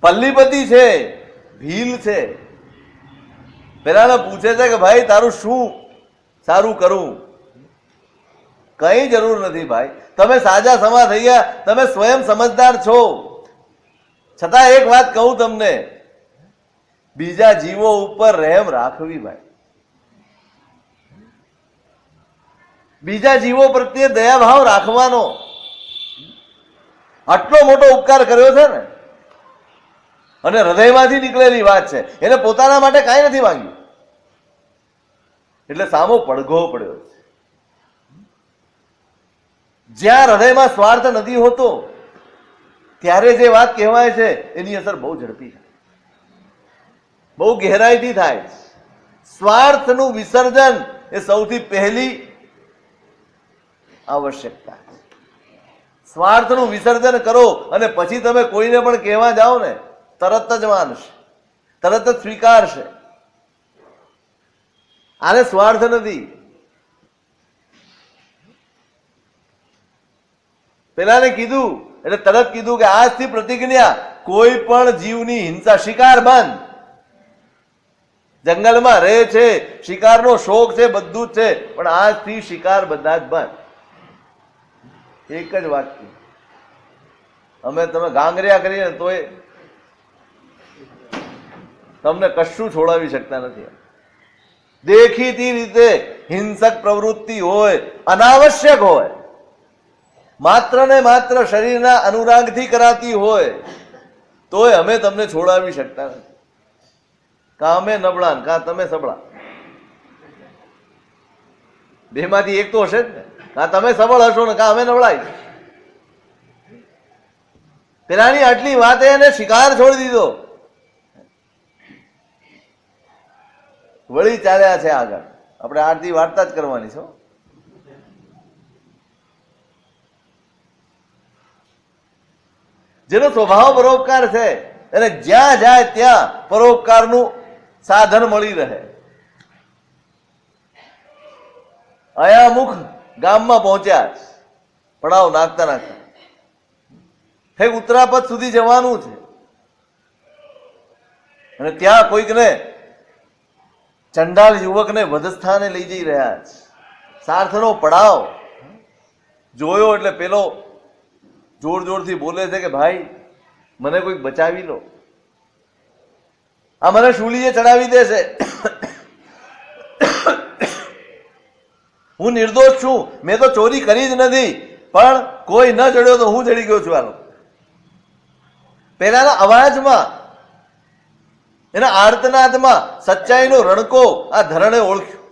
પલ્લીપતિ છે, ભીલ છે. પેલાને પૂછે છે કે ભાઈ તારું શું સારું કરું. કઈ જરૂર નથી ભાઈ, તમે સાજા સમા થઈ ગયા, તમે સ્વયં સમજદાર છો. છતાં એક વાત કહું તમને, બીજા જીવો ઉપર રહેમ રાખવી ભાઈ. બીજા જીવો પ્રત્યે દયાભાવ રાખવાનો. આટલો મોટો ઉપકાર કર્યો છે ને, અને હૃદયમાંથી નીકળેલી વાત છે, એને પોતાના માટે કાંઈ નથી માંગ્યું, એટલે સામો પડઘો પડ્યો છે. જ્યાં હૃદયમાં સ્વાર્થ નથી હોતો ત્યારે જે વાત કહેવાય છે એની અસર બહુ ઝડપી થાય, બહુ ગહેરાઈથી થાય. સ્વાર્થનું વિસર્જન એ સૌથી પહેલી આવશ્યકતા. સ્વાર્થનું વિસર્જન કરો અને પછી તમે કોઈને પણ કહેવા જાઓ ને, તરત જ માનશે, તરત જ સ્વીકારશે. આને સ્વાર્થ નથી. પેલાને કીધું એટલે તરત કીધું કે આજથી પ્રતિજ્ઞા, કોઈ પણ જીવની હિંસા, શિકાર બંધ. જંગલમાં રહે છે, શિકારનો શોખ છે, બધું જ છે, પણ આજથી શિકાર બધા જ બંધ. એક જ વાક્ય. અમે તમે ગાંગર્યા કરીએ તોય તમને કશું છોડાવી શકતા નથી. દેખીતી રીતે હિંસક પ્રવૃત્તિ હોય, અનાવશ્યક હોય, માત્ર ને માત્ર શરીરના અનુરાગથી કરાતી હોય તોય અમે તમને છોડાવી શકતા નથી. કા અમે નબળા કા તમે સબળા, બેમાંથી એક તો હશે જ ને. કા તમે સબળ હશો ને કા અમે નબળાઈ. પેલાની આટલી વાતે એને શિકાર છોડી દીધો, વળી ચાલ્યા છે આગળ. આપણે આરતી વાર્તા જ કરવાની છો. જેનો સ્વભાવ પરોપકાર છે એને જ્યાં જાય ત્યાં પરોપકારનું સાધન મળી રહે. અયામુખ ગામમાં પહોંચ્યા, પડાવ નાખતા નાખતા ઠેક ઉત્તરાપદ સુધી જવાનું છે અને ત્યાં કોઈકને ચંડાલ યુવકને વધસ્થાને લઈ જઈ રહ્યા છે. સાર્થનો પડાવ જોયો એટલે પેલો જોર જોરથી બોલે છે કે ભાઈ મને કોઈક બચાવી લો, આ મને શૂલીએ ચડાવી દેશે, હું નિર્દોષ છું, મેં તો ચોરી કરી જ નથી, પણ કોઈ ન ચડ્યો તો હું ચડી ગયો છું. આનો પેલાના અવાજમાં, એના આર્તનાદમાં સચ્ચાઈનો રણકો આ ધરણે ઓળખ્યો.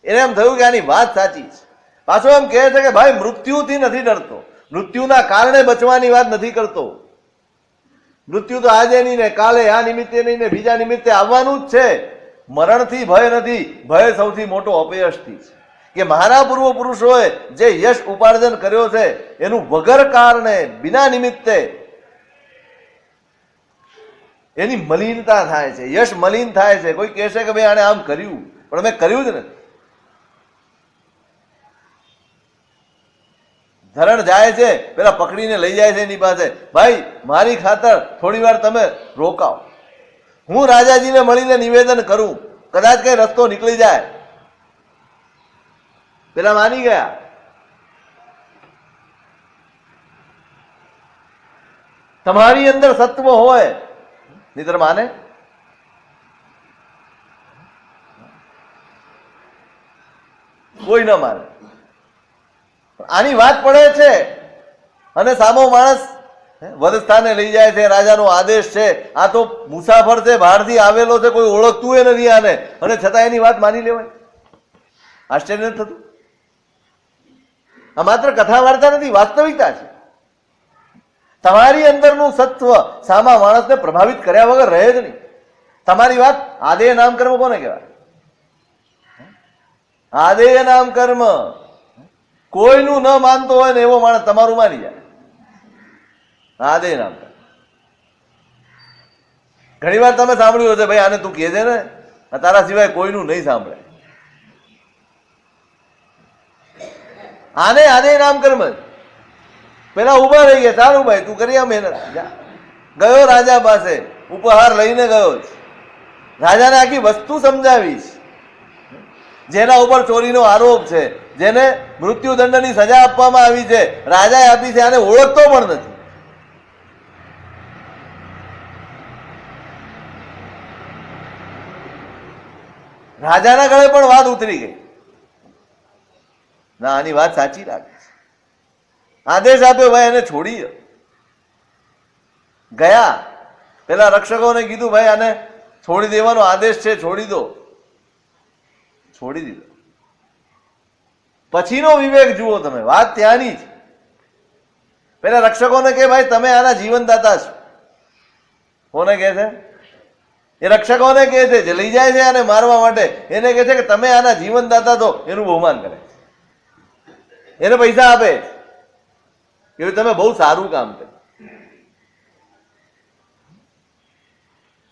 એને એમ થયું કે આની વાત સાચી છે. પાછો એમ કહે છે કે ભાઈ મૃત્યુથી નથી ડરતો, મૃત્યુના કારણે બચવાની વાત નથી કરતો. મૃત્યુ તો આજે નહીં ને કાલે, આ નિમિત્તે નહીં ને બીજા નિમિત્તે આવવાનું જ છે. મરણથી ભય નથી, ભય સૌથી મોટો અપયશથી છે. કે મારા પૂર્વ પુરુષોએ જે યશ ઉપાર્જન કર્યો છે એનું વગર કારણે, બિના નિમિત્તે એની મલિનતા થાય છે, યશ મલિન થાય છે. કોઈ કહેશે કે ભાઈ આને આમ કર્યું, પણ મેં કર્યું જ નથી. ધરણ જાય છે, પેલા પકડીને લઈ જાય છે એની પાસે, ભાઈ મારી ખાતર થોડી વાર તમે રોકાઓ, હું રાજાજીને મળીને નિવેદન કરું, કદાચ કઈ રસ્તો નીકળી જાય. પેલા માની ગયા. તમારી અંદર સત્વ હોય નહીતર માને. કોઈ ન માને. આની વાત પડે છે અને સામો માણસ વધસ્થાને લઈ જાય છે, રાજાનો આદેશ છે, આ તો મુસાફર છે, બહારથી આવેલો છે, કોઈ ઓળખતું એ નથી આને, અને છતાં એની વાત માની લેવાય. આશ્ચર્ય નથી થતું? આ માત્ર કથા વાર્તા નથી, વાસ્તવિકતા છે. તમારી અંદરનું સત્વ સામા માણસને પ્રભાવિત કર્યા વગર રહે જ નહીં. તમારી વાત આદેય નામ કર્મ કોને કહેવાય? આદેય નામ કર્મ. કોઈનું ન માનતો હોય ને એવો માણસ તમારું માની જાય. આદેય નામ કર્મ. ઘણી વાર તમે સાંભળ્યું હશે, ભાઈ આને તું કહે છે ને, તારા સિવાય કોઈનું નહીં સાંભળે. આને આદેય નામ કર્મ. પેલા ઉભા રહી ગયા, સારું ભાઈ તું કરી આ મહેનત. ગયો રાજા પાસે, ઉપહાર લઈને ગયો છે, રાજાને આખી વસ્તુ સમજાવીશ. જેના ઉપર ચોરીનો આરોપ છે, જેને મૃત્યુદંડની સજા આપવામાં આવી છે, રાજાએ આપી છે, આને ઓળખતો પણ નથી. રાજાના ગળે પણ વાત ઉતરી ગઈ. ના, આની વાત સાચી લાગે. આદેશ આપ્યો, ભાઈ એને છોડી ગયા. પેલા રક્ષકોને કીધું ભાઈ આને છોડી દેવાનો આદેશ છે, છોડી દો. છોડી દીધો. પછીનો વિવેક જુઓ તમે, વાત ત્યાંની જ. પેલા રક્ષકોને કે ભાઈ તમે આના જીવનદાતા છો. કોને કહે છે? એ રક્ષકોને કહે છે, જે લઈ જાય છે આને મારવા માટે એને કહે છે કે તમે આના જીવનદાતા છો. એનું બહુમાન કરે, એને પૈસા આપે કે તમે બહુ સારું કામ કર્યું.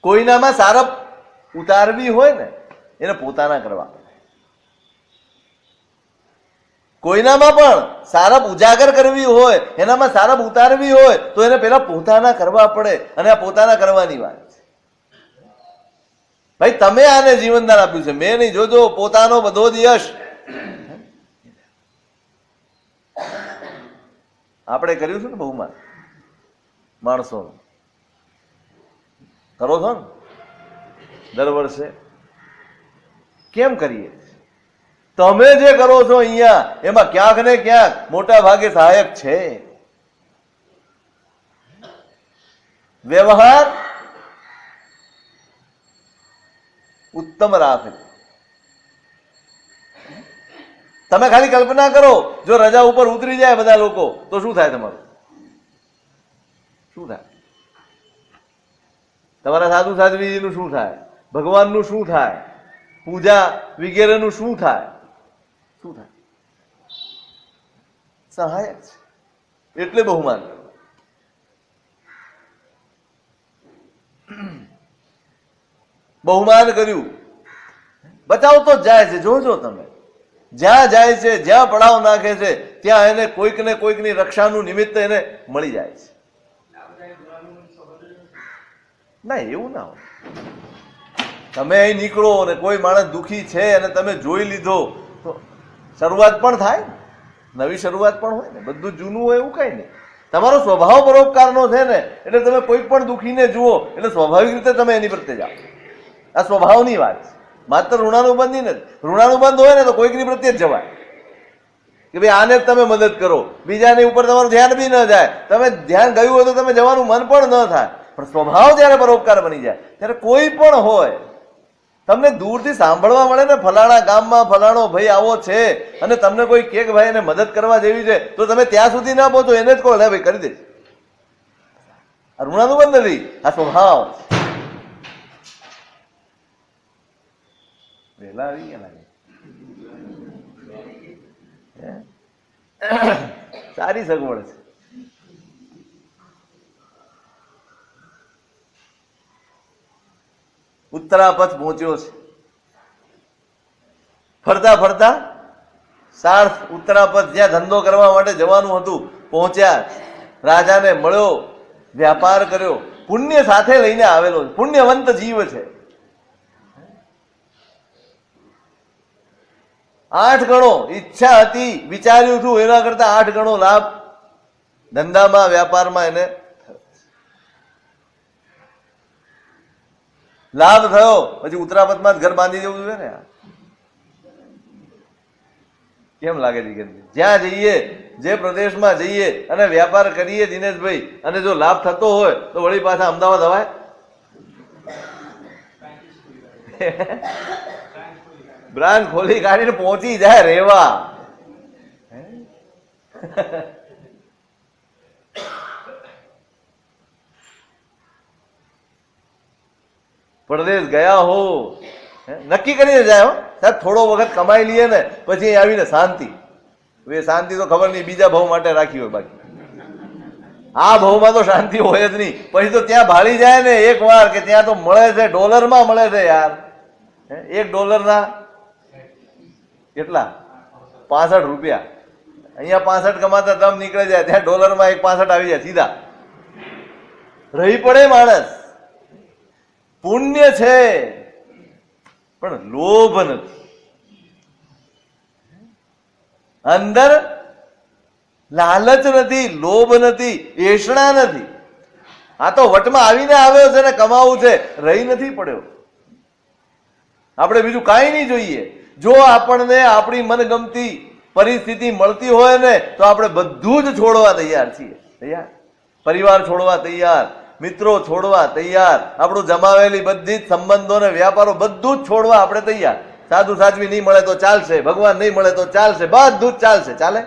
કોઈનામાં સારપ ઉતારવી હોય ને એને પોતાના કરવા, કોઈનામાં પણ સારપ ઉજાગર કરવી હોય, એનામાં સારપ ઉતારવી હોય તો એને પેલા પોતાના કરવા પડે. અને આ પોતાના કરવાની વાત છે. ભાઈ તમે આને જીવનદાન આપ્યું છે, મેં નહીં. જોજો પોતાનો બધો જ યશ આપણે કર્યું છે ને. બહુમાન માણસો કરો છો ને દર વર્ષે. કેમ કરીએ? તમે જે કરો છો અહીંયા એમાં ક્યાંક ને ક્યાંક મોટા ભાગે સહાયક છે. વ્યવહાર ઉત્તમ રાખે. તમે ખાલી કલ્પના કરો, જો રજા ઉપર ઉતરી જાય બધા લોકો તો શું થાય તમારું? શું થાય? તમારા સાધુ સાધ્વીજીનું શું થાય? ભગવાનનું શું થાય? પૂજા વગેરેનું શું થાય? શું થાય? સહાયક છે એટલે બહુમાન. બહુમાન કર્યું બચાવ તો જાય છે. જોજો તમે, જ્યાં જાય છે, જ્યાં પડાવ નાખે છે ત્યાં એને કોઈક ને કોઈકની રક્ષાનું નિમિત્ત એને મળી જાય છે. ના, એવું ના હોય. તમે અહીં નીકળો અને કોઈ માણસ દુઃખી છે અને તમે જોઈ લીધો તો શરૂઆત પણ થાય, નવી શરૂઆત પણ હોય ને. બધું જૂનું હોય એવું કઈ નહીં. તમારો સ્વભાવ પરોપકારનો છે ને, એટલે તમે કોઈ પણ દુઃખીને જુઓ એટલે સ્વાભાવિક રીતે તમે એની પ્રત્યે જાઓ. આ સ્વભાવની વાત છે, માત્ર ઋણાનુબંધી નથી. ઋણાનુબંધ હોય ને તો કોઈકની પ્રત્યે જ જવાય કે ભાઈ આને જ તમે મદદ કરો, બીજાની ઉપર તમારું ધ્યાન બી ન જાય. તમે ધ્યાન ગયું હોય તો તમે જવાનું મન પણ ન થાય. પણ સ્વભાવ જયારે પરોપકાર બની જાય ત્યારે કોઈ પણ હોય તમને દૂરથી સાંભળવા મળે ને ફલાણા ગામમાં ફલાણો ભાઈ આવો છે અને તમને કોઈ કે ભાઈ એને મદદ કરવા જેવી છે તો તમે ત્યાં સુધી ના પહોંચો, એને જ કહો લે ભાઈ કરી દે. આ ઋણાનુબંધ નથી, આ સ્વભાવ. વહેલા આવી ગયા લાગે. સારી સગવડ છે. ઉત્તરાપથ પહોંચ્યો છે. ફરતા ફરતા સાર્થ ઉત્તરાપથ જ્યાં ધંધો કરવા માટે જવાનું હતું પહોંચ્યા. રાજાને મળ્યો, વ્યાપાર કર્યો. પુણ્ય સાથે લઈને આવેલો છે, પુણ્યવંત જીવ છે. 8 ગણો ઈચ્છા હતી, વિચાર્યું હતું એના કરતા 8 ગણો લાભ ધંધામાં વ્યાપારમાં એને લાભ થયો. પછી ઉત્તરાપથમાં જ ઘર બાંધી દેવું જોઈએ ને. કેમ લાગે છે? જ્યાં જઈએ, જે પ્રદેશમાં જઈએ અને વ્યાપાર કરીએ દિનેશભાઈ, અને જો લાભ થતો હોય તો વળી પાછા અમદાવાદ હવાય. બ્રાન્ચ ખોલી કાઢીને પહોંચી જાય રેવા. પરદેશ ગયા હો નક્કી કરીને જાય. સાહેબ થોડો વખત કમાઈ લઈએ ને પછી આવીને શાંતિ. એ શાંતિ તો ખબર નહીં બીજા ભાવ માટે રાખી હોય, બાકી આ ભાવમાં તો શાંતિ હોય જ નહીં. પછી તો ત્યાં ભાળી જાય ને એક વાર કે ત્યાં તો મળે છે, ડોલરમાં મળે છે યાર. $1 કેટલા? 65 રૂપિયા. અહીંયા 65 કમાતા દમ નીકળે જાય, ત્યાં ડોલરમાં 1.65 આવી જાય સીધા. રહી પડે માણસ. પુણ્ય છે પણ લોભ નથી, અંદર લાલચ નથી, લોભ નથી, એષણા નથી. આ તો વટમાં આવીને આવ્યો છે ને કમાવું છે, રહી નથી પડ્યો. આપણે બીજું કાંઈ નહીં જોઈએ. જો આપણને આપણી મનગમતી પરિસ્થિતિ મળતી હોય ને તો આપણે બધું જ છોડવા તૈયાર છીએ. તૈયાર, પરિવાર છોડવા તૈયાર, મિત્રો છોડવા તૈયાર, આપણું જમાવેલી બધી જ સંબંધો ને વ્યાપારો બધું જ છોડવા આપણે તૈયાર. સાધુ સાધ્વી નહીં મળે તો ચાલશે, ભગવાન નહીં મળે તો ચાલશે, બધું જ ચાલશે. ચાલે?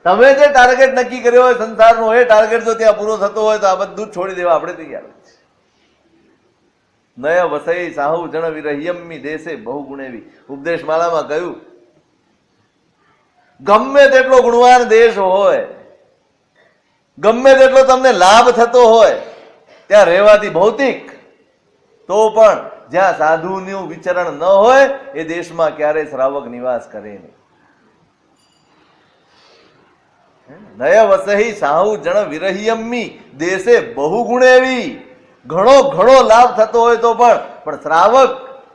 તમે જે ટાર્ગેટ નક્કી કર્યો હોય સંસારનો, એ ટાર્ગેટ જો ત્યાં પૂરો થતો હોય તો આ બધું જ છોડી દેવા આપણે તૈયાર છે. નય વસઈ સાહુ જણ વિરહ્યમી દેશે બહુ ગુણેવી. ઉપદેશ માળામાં કહ્યું, ગમે તેટલો ગુણવાન દેશ હોય, ગમે તેટલો તમને લાભ થતો હોય, ત્યાં રહેવાથી ભૌતિક, તો પણ જ્યાં સાધુનું વિચરણ ન હોય એ દેશમાં ક્યારેય શ્રાવક નિવાસ કરે નહીં. નય વસહી સાહુ જણ વિરહ્યમી દેશે બહુ ગુણેવી. ઘણો ઘણો લાભ થતો હોય તો પણ શ્રાવક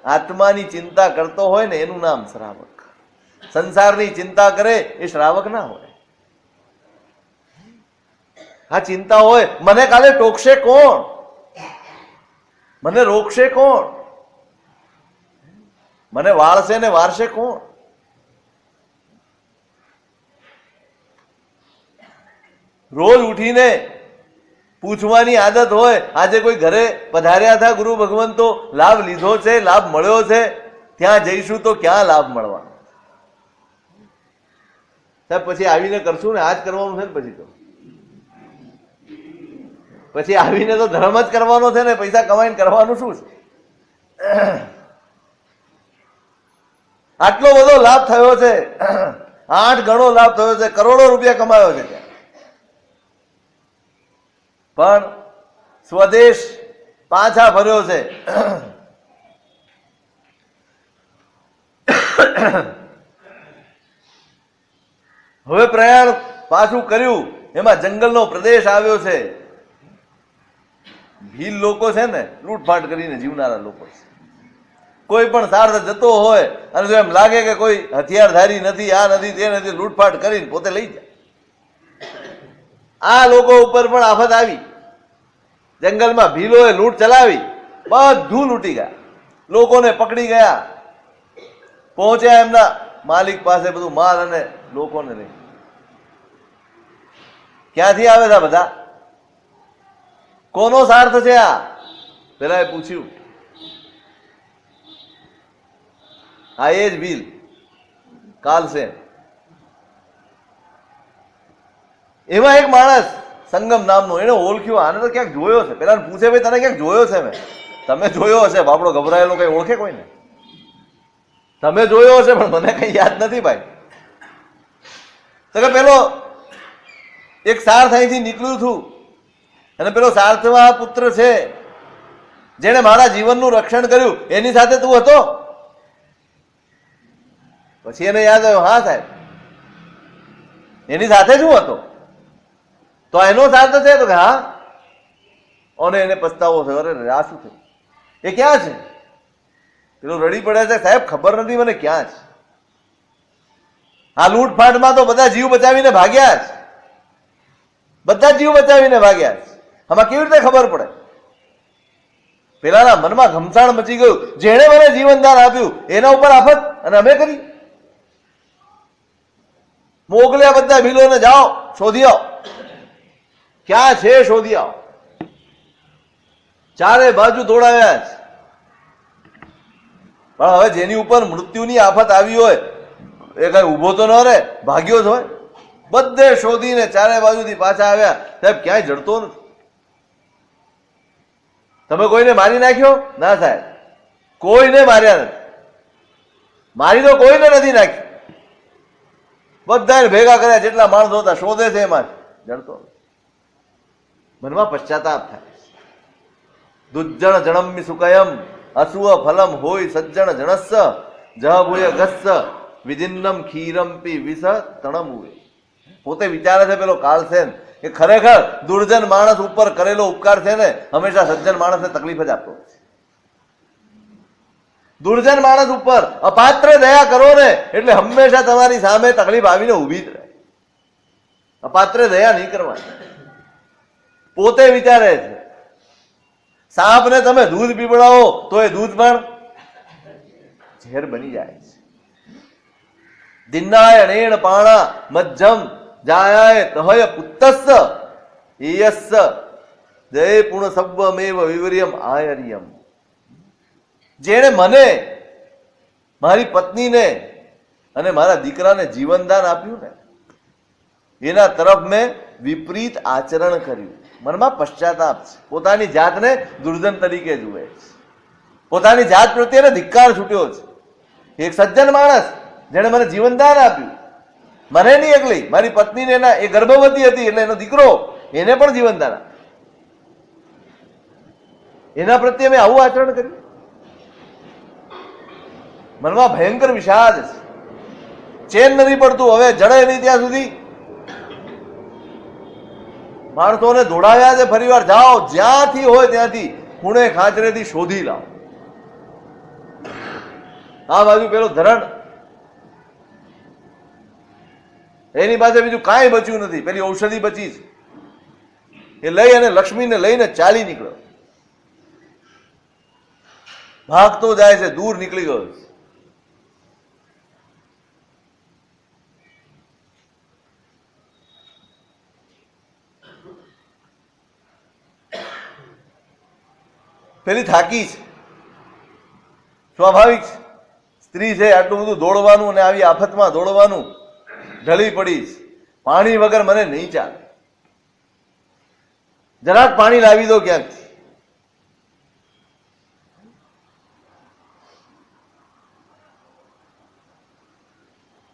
આત્માની ચિંતા કરતો હોય ને એનું નામ શ્રાવક. સંસારની ચિંતા કરે એ શ્રાવક ના હોય. આ ચિંતા હોય, મને કાલે ટોકશે કોણ, મને રોકશે કોણ, મને વાળશે ને વારશે કોણ. રોજ ઉઠીને પૂછવાની આદત હોય, આજે કોઈ ઘરે પધાર્યા હતા ગુરુ ભગવંતો, લાભ લીધો છે, લાભ મળ્યો છે, ત્યાં જઈશું તો ક્યાં લાભ મળવાનો? સાહેબ પછી આવીને કરશું ને, આજ કરવાનું છે ને, પછી આવીને તો ધર્મ જ કરવાનો છે ને, પૈસા કમાઈને કરવાનું શું છે? આટલો બધો લાભ થયો છે, 8 ગણો લાભ થયો છે, કરોડો રૂપિયા કમાયો છે ત્યાં, પણ સ્વદેશ પાછા ફર્યો છે. હવે પ્રયાણ પાછું કર્યું, એમાં જંગલનો પ્રદેશ આવ્યો છે. ભીલ લોકો છે ને, લૂંટફાટ કરીને જીવનારા લોકો છે. કોઈ પણ સાર્થ જતો હોય અને જો એમ લાગે કે કોઈ હથિયારધારી નથી, આ નથી, તે નથી, લૂંટફાટ કરીને પોતે લઈ જાય. આ લોકો ઉપર પણ આફત આવી. જંગલમાં ભીલોએ લૂંટ ચલાવી, બધું લૂંટી ગયા, લોકોને પકડી ગયા, પહોંચ્યા એમના માલિક પાસે બધું માલ અને લોકોને લઈ. ક્યાંથી આવે છે બધા? કોનો સ્વાર્થ છે આ? પેલા એ પૂછ્યું. આ એ જ ભીલ કાલસેન. એમાં એક માણસ સંગમ નામનો, એને ઓળખ્યો, આને તો ક્યાંક જોયો છે. પેલા પૂછે, ભાઈ તને ક્યાંક જોયો છે? મેં તમે જોયો હશે. બાપડો ગભરાયેલો, કઈ ઓળખે કોઈને? તમે જોયો હશે પણ મને કઈ યાદ નથી ભાઈ. તો કે પેલો એક સાર્થ અહીંથી નીકળ્યું છું અને પેલો સાર્થવા પુત્ર છે જેને મારા જીવનનું રક્ષણ કર્યું, એની સાથે તું હતો? પછી એને યાદ આવ્યું, હા સાહેબ, એની સાથે જ હું હતો. તો એનો સાર્થ છે? તો કે હા. અને એને પસ્તાવો થયો, અરે આ શું થયું? એ ક્યાં છે? પેલો રડી પડે છે, સાહેબ ખબર નથી મને ક્યાં છે. આ લૂંટફાટમાં તો બધા જીવ બચાવીને ભાગ્યા છે, બધા જીવ બચાવીને ભાગ્યા છે. આમાં કેવી રીતે ખબર પડે? પેલાના મનમાં ઘમસાણ મચી ગયું, જેણે મને જીવનદાન આપ્યું એના ઉપર આફત, અને અમે કરી. મોકલ્યા બધા ભીલોને, જાઓ શોધી આવો, ક્યાં છે શોધી આવો. ચારે બાજુ દોડાવ્યા છે, પણ હવે જેની ઉપર મૃત્યુની આફત આવી હોય એ કઈ ઉભો તો ન રહે, ભાગ્યો જ હોય. બધે શોધીને ચારે બાજુથી પાછા આવ્યા, સાહેબ ક્યાંય જડતો નથી. તમે કોઈને મારી નાખ્યો? ના સાહેબ, કોઈને માર્યા નથી. મારી તો કોઈને નથી નાખી, બધાને ભેગા કર્યા, જેટલા માણસો હતા શોધે છે, એમાં જડતો. મનમાં પશ્ચાતાપ થાય. દુજ્જણ જણમ્મી સુકયમ અસુવ ફલમ હોય સજ્જણ જણસ્સ જહભૂય ગસ્સ વિધિન્નમ ખીરમપી વિષ તણમુએ. પોતે વિચારે છે પેલો કાલસેન કે ખરેખર દુર્જન માણસ ઉપર કરેલો ઉપકાર છે ને હંમેશા સજ્જન માણસને તકલીફ જ આપતો હોય છે. દુર્જન માણસ ઉપર અપાત્ર દયા કરો ને એટલે હંમેશા તમારી સામે તકલીફ આવીને ઊભી જ રહે. અપાત્ર દયા નહીં કરવાની. પોતે વિચારે છે સાપને તમે દૂધ પીવડાવો તો એ દૂધ પણ ઝેર બની જાય છે. દિન્નાય ણેણ પાણા મજ્જમ જાયાય તહય પુત્તસ્સ એયસ્સ જય પૂર્ણ સબ્વમેવ વિવર્યમ આયર્યમ. જેણે મને, મારી પત્નીને અને મારા દીકરાને જીવનદાન આપ્યું ને એના તરફ મેં વિપરીત આચરણ કર્યું. મનમાં પશ્ચાતાપ છે, પોતાની જાતને દુર્જન તરીકે જુએ છે, પોતાની જાત પ્રત્યેને ધિક્કાર છૂટ્યો છે. એક સજ્જન માણસ જેણે મને જીવનદાન આપ્યું, મને નહીં એકલી, મારી પત્નીને, એના એ ગર્ભવતી હતી એટલે એનો દીકરો, એને પણ જીવનદાન આપ્યું. એના પ્રત્યે મેં આવું આચરણ કર્યું. મનમાં ભયંકર વિષાદ છે, ચેન નથી પડતું. હવે જડે નહીં ત્યાં સુધી માણસોને દોડાવ્યા છે. ફરી વાર જાઓ, જ્યાંથી હોય ત્યાંથી ખૂણે ખાંચરેથી શોધી લાવો. આ બાજુ પેલો ધરણ, એની પાસે બીજું કાંઈ બચ્યું નથી. પેલી ઔષધિ બચી છે, એ લઈ અને લક્ષ્મીને લઈને ચાલી નીકળ્યો. ભાગતો જાય છે, દૂર નીકળી ગયો. પેલી થાકી છે, સ્વાભાવિક છે, સ્ત્રી છે, આટલું બધું દોડવાનું અને આવી આફતમાં દોડવાનું, ઢળી પડી છે. પાણી વગર મને નહીં ચાલે, જરાક પાણી લાવી દો ક્યાંકથી.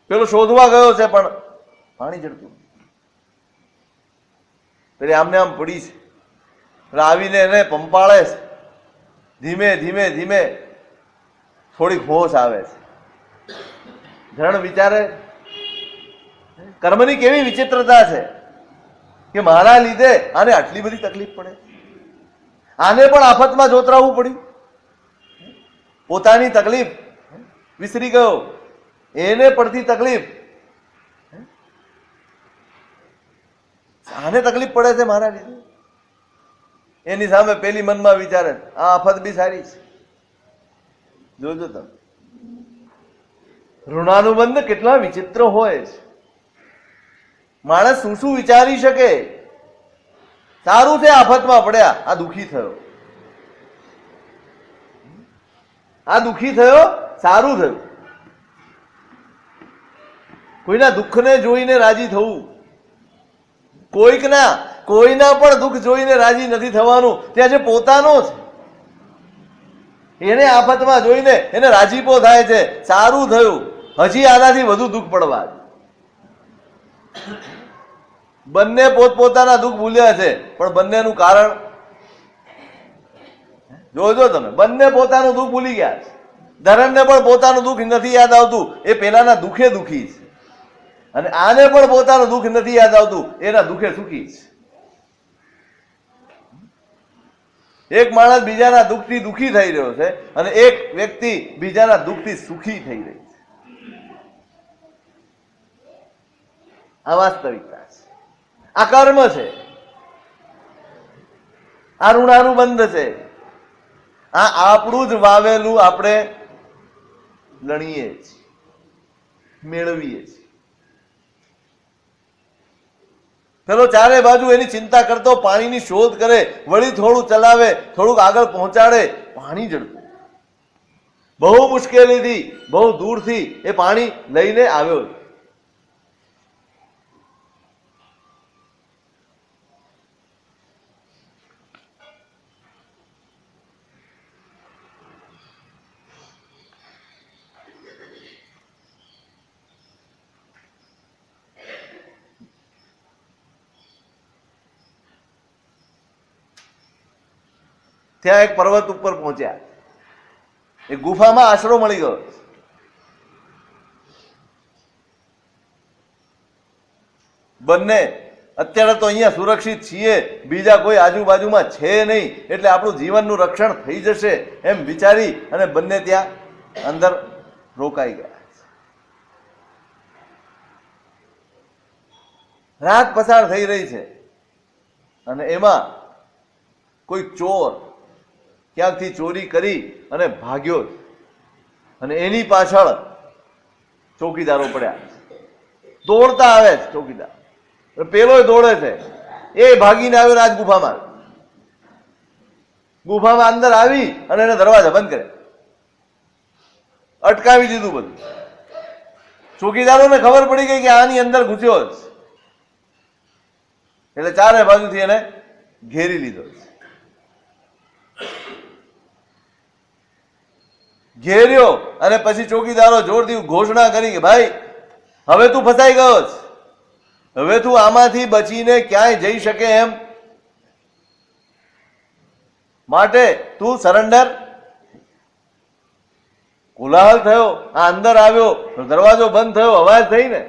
પેલો શોધવા ગયો છે પણ પાણી જડતું. પેલી આમને આમ પડી છે, એટલે આવીને એને પંપાળે છે. ધીમે ધીમે ધીમે થોડીક હોશ આવે છે. ધરણ વિચારે, કર્મની કેવી વિચિત્રતા છે કે મારા લીધે આને આટલી બધી તકલીફ પડે. આને પણ આફતમાં જોતરાવવું પડ્યું. પોતાની તકલીફ વિસરી ગયો, એને પડતી તકલીફ આને તકલીફ પડે છે મારા લીધે. એની સામે પેલી મનમાં વિચારે, આ આફત બી સારી છે. જોજો તમે, ઋણાનુબંધ કેટલા વિચિત્ર હોય છે. માણસ શું શું વિચારી શકે. સારું છે આફતમાં પડ્યા, આ દુઃખી થયો, આ દુઃખી થયો, સારું થયું. કોઈના દુઃખને જોઈને રાજી થવું, કોઈના પણ દુઃખ જોઈને રાજી નથી થવાનું. ત્યાં જે પોતાનો છે એને આફતમાં જોઈને એને રાજીપો થાય છે, સારું થયું, હજી આનાથી વધુ દુઃખ પડવા. બંને પોતપોતાના દુઃખ ભૂલ્યા છે, પણ બંનેનું કારણ જોજો તમે. બંને પોતાનું દુઃખ ભૂલી ગયા છે. ધરણને પણ પોતાનું દુઃખ નથી યાદ આવતું, એ પેલાના દુઃખે દુઃખી છે. અને આને પણ પોતાનું દુઃખ નથી યાદ આવતું, એના દુઃખે સુખી છે. એક માણસ બીજાના દુઃખથી દુઃખી થઈ રહ્યો છે અને એક વ્યક્તિ બીજાના દુઃખથી સુખી થઈ રહી છે. આ વાસ્તવિકતા છે, આ કર્મ છે, આ ઋણાનુબંધ છે. આ આપણું જ વાવેલું આપણે લણીએ છીએ, મેળવીએ છીએ. પેલો ચારે બાજુ એની ચિંતા કરતો, પાણીની શોધ કરે, વળી થોડું ચલાવે, થોડુંક આગળ પહોંચાડે, પાણી જડતું. બહુ મુશ્કેલીથી, બહુ દૂરથી એ પાણી લઈને આવ્યો. ત્યાં એક પર્વત ઉપર પહોંચ્યા, એક ગુફામાં આશરો મળી ગયો. બંને અત્યારે તો અહીંયા સુરક્ષિત છીએ, બીજા કોઈ આજુબાજુમાં છે નહીં, એટલે આપણું જીવનનું રક્ષણ થઈ જશે એમ વિચારી અને બંને ત્યાં અંદર રોકાઈ ગયા. રાત પસાર થઈ રહી છે અને એમાં કોઈ ચોર ક્યાંકથી ચોરી કરી અને ભાગ્યો અને એની પાછળ ચોકીદારો પડ્યા. દોડતા આવે છે ચોકીદાર, પેલો દોડે છે, એ ભાગીને આવ્યો રાજ ગુફામાં. ગુફામાં અંદર આવી અને એને દરવાજા બંધ કર્યા, અટકાવી દીધું બધું. ચોકીદારોને ખબર પડી ગઈ કે આની અંદર ઘૂસ્યો છે, એટલે ચારે બાજુથી એને ઘેરી લીધો છે. ઘેર્યો અને પછી ચોકીદારો જોરથી ઘોષણા કરી કે ભાઈ હવે તું ફસાઈ ગયો છે, હવે તું આમાંથી બચીને ક્યાંય જઈ શકે એમ માટે તું સરેન્ડર. કોલાહલ થયો, આ અંદર આવ્યો, દરવાજો બંધ થયો, અવાજ થઈ ને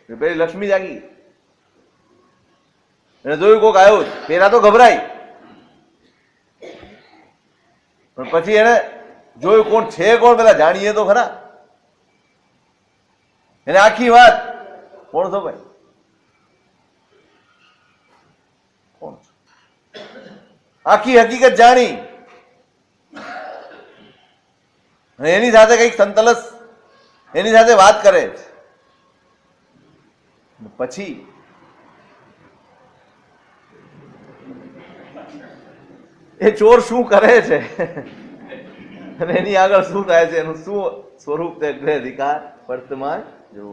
પેલી લક્ષ્મી જાગી, એને જોયું કોક આવ્યું. પેલા તો ગભરાઈ, પણ પછી એને જોયું કોણ છે, કોણ પેલા જાણીએ તો ખરા. એને આખી વાત, કોણ છો ભાઈ, કોણ છો, આખી હકીકત જાણી અને એની સાથે કઈક સંતલસ એની સાથે વાત કરે. પછી એ ચોર શું કરે છે અને એની આગળ શું થાય છે, એનું શું સ્વરૂપ તે અધિકાર વર્તમાન જો.